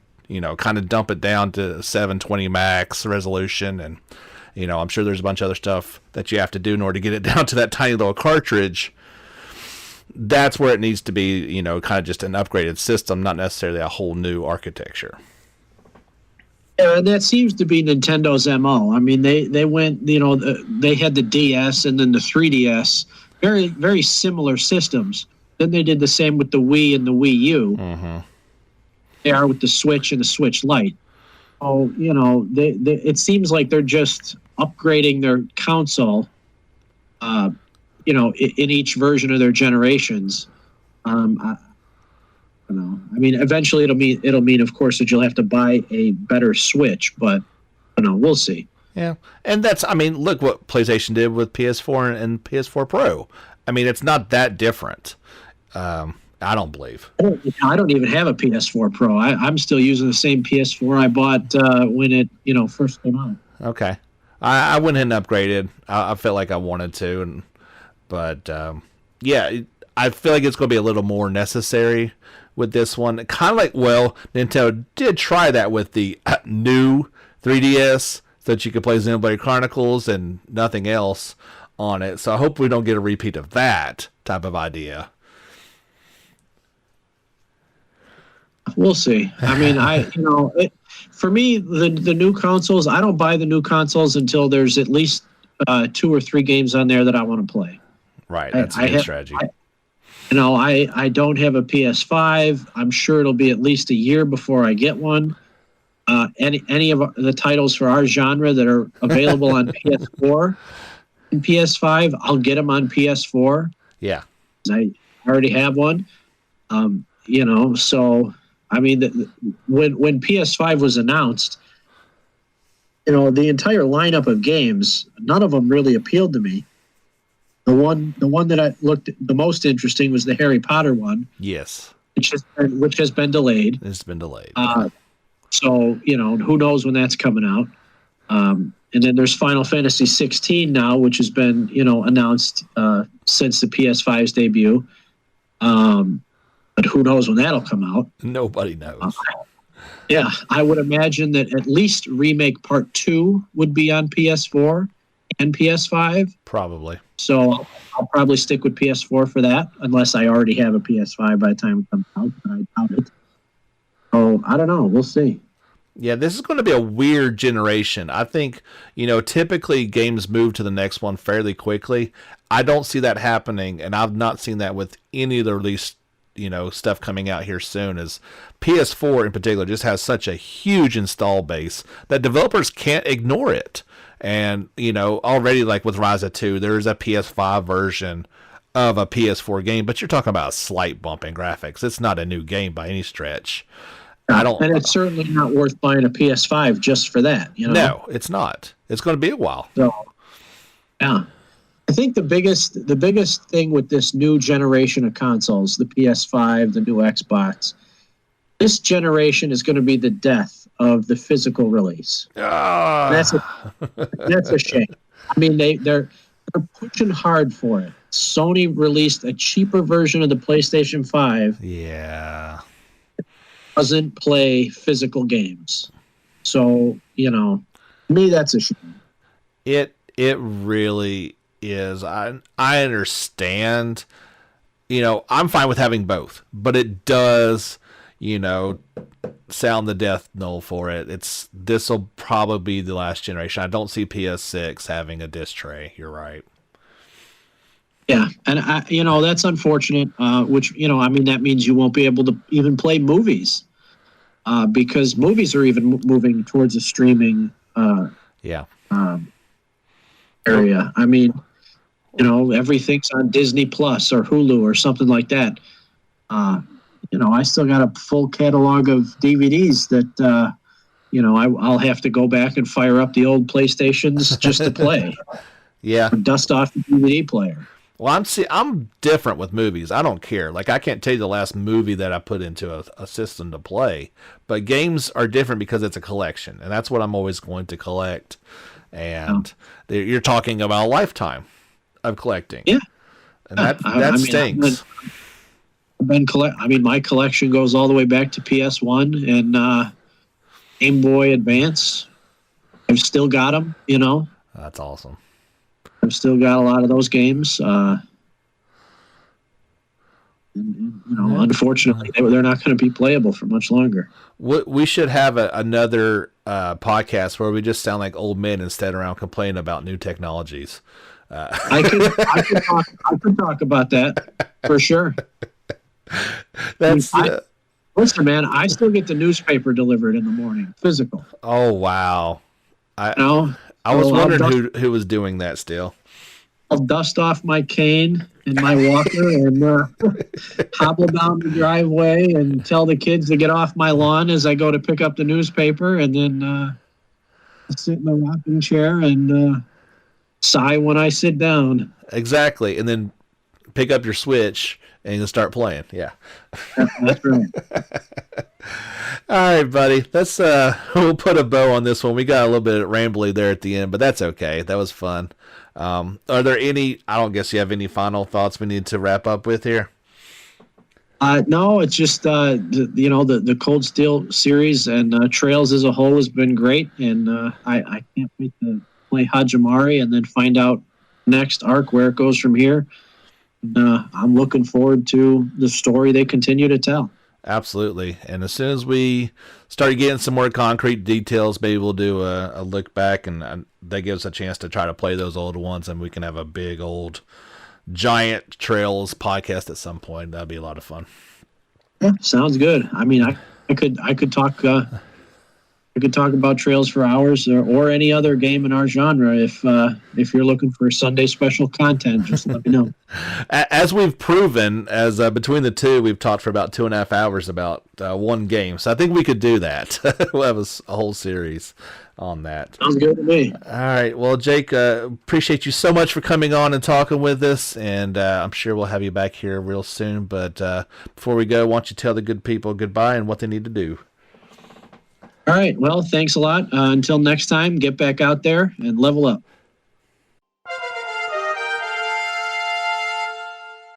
Speaker 1: kind of dump it down to 720 max resolution, and I'm sure there's a bunch of other stuff that you have to do in order to get it down to that tiny little cartridge. That's where it needs to be, kind of just an upgraded system, not necessarily a whole new architecture.
Speaker 2: Yeah, that seems to be Nintendo's MO. I mean, they went, they had the DS and then the 3DS, very, very similar systems. Then they did the same with the Wii and the Wii U. Mm-hmm. They are with the Switch and the Switch Lite. Oh, it seems like they're just upgrading their console, in each version of their generations. I don't know. I mean, eventually it'll mean, of course, that you'll have to buy a better Switch, but we'll see.
Speaker 1: Yeah, and look what PlayStation did with PS4 and PS4 Pro. I mean, it's not that different. I don't believe.
Speaker 2: I don't even have a PS4 Pro. I'm still using the same PS4 I bought when it, first came out.
Speaker 1: Okay. I went ahead and upgraded. I felt like I wanted to, but I feel like it's going to be a little more necessary with this one. Kind of like, Nintendo did try that with the new 3DS, so that you could play Xenoblade Chronicles and nothing else on it. So I hope we don't get a repeat of that type of idea.
Speaker 2: We'll see. I mean, for me, the new consoles, I don't buy the new consoles until there's at least 2 or 3 games on there that I want to play.
Speaker 1: Right, that's a good strategy.
Speaker 2: I don't have a PS5. I'm sure it'll be at least a year before I get one. Any of the titles for our genre that are available on PS4 and PS5, I'll get them on PS4.
Speaker 1: Yeah.
Speaker 2: I already have one. So... I mean, when PS5 was announced, the entire lineup of games, none of them really appealed to me. The one that I looked the most interesting was the Harry Potter one.
Speaker 1: Yes.
Speaker 2: Which has been delayed.
Speaker 1: It's been delayed.
Speaker 2: So, who knows when that's coming out. And then there's Final Fantasy 16 now, which has been, announced since the PS5's debut. But who knows when that'll come out?
Speaker 1: Nobody knows.
Speaker 2: Yeah, I would imagine that at least Remake Part 2 would be on PS4 and PS5.
Speaker 1: Probably.
Speaker 2: So I'll probably stick with PS4 for that, unless I already have a PS5 by the time it comes out, but I doubt it. So I don't know. We'll see.
Speaker 1: Yeah, this is going to be a weird generation. I think, typically games move to the next one fairly quickly. I don't see that happening, and I've not seen that with any of the release stuff coming out here soon. Is PS4 in particular just has such a huge install base that developers can't ignore it. And, already like with Ryza 2, there is a PS5 version of a PS4 game, but you're talking about a slight bump in graphics. It's not a new game by any stretch.
Speaker 2: And it's certainly not worth buying a PS5 just for that.
Speaker 1: No, it's not. It's going to be a while.
Speaker 2: So, yeah. I think the biggest thing with this new generation of consoles, the PS5, the new Xbox, this generation is going to be the death of the physical release. That's a shame. I mean, they're pushing hard for it. Sony released a cheaper version of the PlayStation 5.
Speaker 1: Yeah.
Speaker 2: Doesn't play physical games. So, to me, that's a shame.
Speaker 1: It really is. I understand I'm fine with having both, but it does, sound the death knell for it. This will probably be the last generation. I don't see PS6 having a disc tray. You're right.
Speaker 2: Yeah, and that's unfortunate. Which that means you won't be able to even play movies, because movies are even moving towards a streaming
Speaker 1: yeah
Speaker 2: area. I mean, everything's on Disney Plus or Hulu or something like that. I still got a full catalog of DVDs that I'll have to go back and fire up the old PlayStations just to play.
Speaker 1: Yeah,
Speaker 2: dust off the DVD player.
Speaker 1: Well, I'm different with movies. I don't care. Like, I can't tell you the last movie that I put into a system to play. But games are different because it's a collection, and that's what I'm always going to collect. And you're talking about a lifetime of collecting.
Speaker 2: Yeah,
Speaker 1: and that stinks.
Speaker 2: My collection goes all the way back to PS1 and Game Boy Advance. I've still got them.
Speaker 1: That's awesome.
Speaker 2: I've still got a lot of those games. Unfortunately, they're not going to be playable for much longer.
Speaker 1: We should have another podcast where we just sound like old men and stand around complaining about new technologies.
Speaker 2: I could talk about that for sure. Listen, man, I still get the newspaper delivered in the morning, physical.
Speaker 1: Oh wow! I was wondering who was doing that still.
Speaker 2: I'll dust off my cane and my walker and hobble down the driveway and tell the kids to get off my lawn as I go to pick up the newspaper, and then sit in the rocking chair and sigh when I sit down.
Speaker 1: Exactly, and then pick up your Switch and you start playing. Yeah.
Speaker 2: That's right.
Speaker 1: All right, buddy. Let's we'll put a bow on this one. We got a little bit rambly there at the end, but that's okay. That was fun. Are there any? I don't guess you have any final thoughts we need to wrap up with here.
Speaker 2: No, it's just the Cold Steel series and Trails as a whole has been great, and I can't wait to play Hajimari and then find out next arc where it goes from here. I'm looking forward to the story they continue to tell.
Speaker 1: Absolutely. And as soon as we start getting some more concrete details, maybe we'll do a look back, and that gives us a chance to try to play those old ones, and we can have a big old giant Trails podcast at some point. That'd be a lot of fun.
Speaker 2: Yeah, sounds good. I mean, I could talk about Trails for hours, or any other game in our genre. If you're looking for Sunday special content, just let me know.
Speaker 1: As we've proven, between the two, we've talked for about 2.5 hours about one game. So I think we could do that. We'll have a whole series on that.
Speaker 2: Sounds good to me.
Speaker 1: All right. Well, Jake, appreciate you so much for coming on and talking with us, and I'm sure we'll have you back here real soon. But before we go, why don't you tell the good people goodbye and what they need to do?
Speaker 2: All right. Well, thanks a lot. Until next time, get back out there and level up.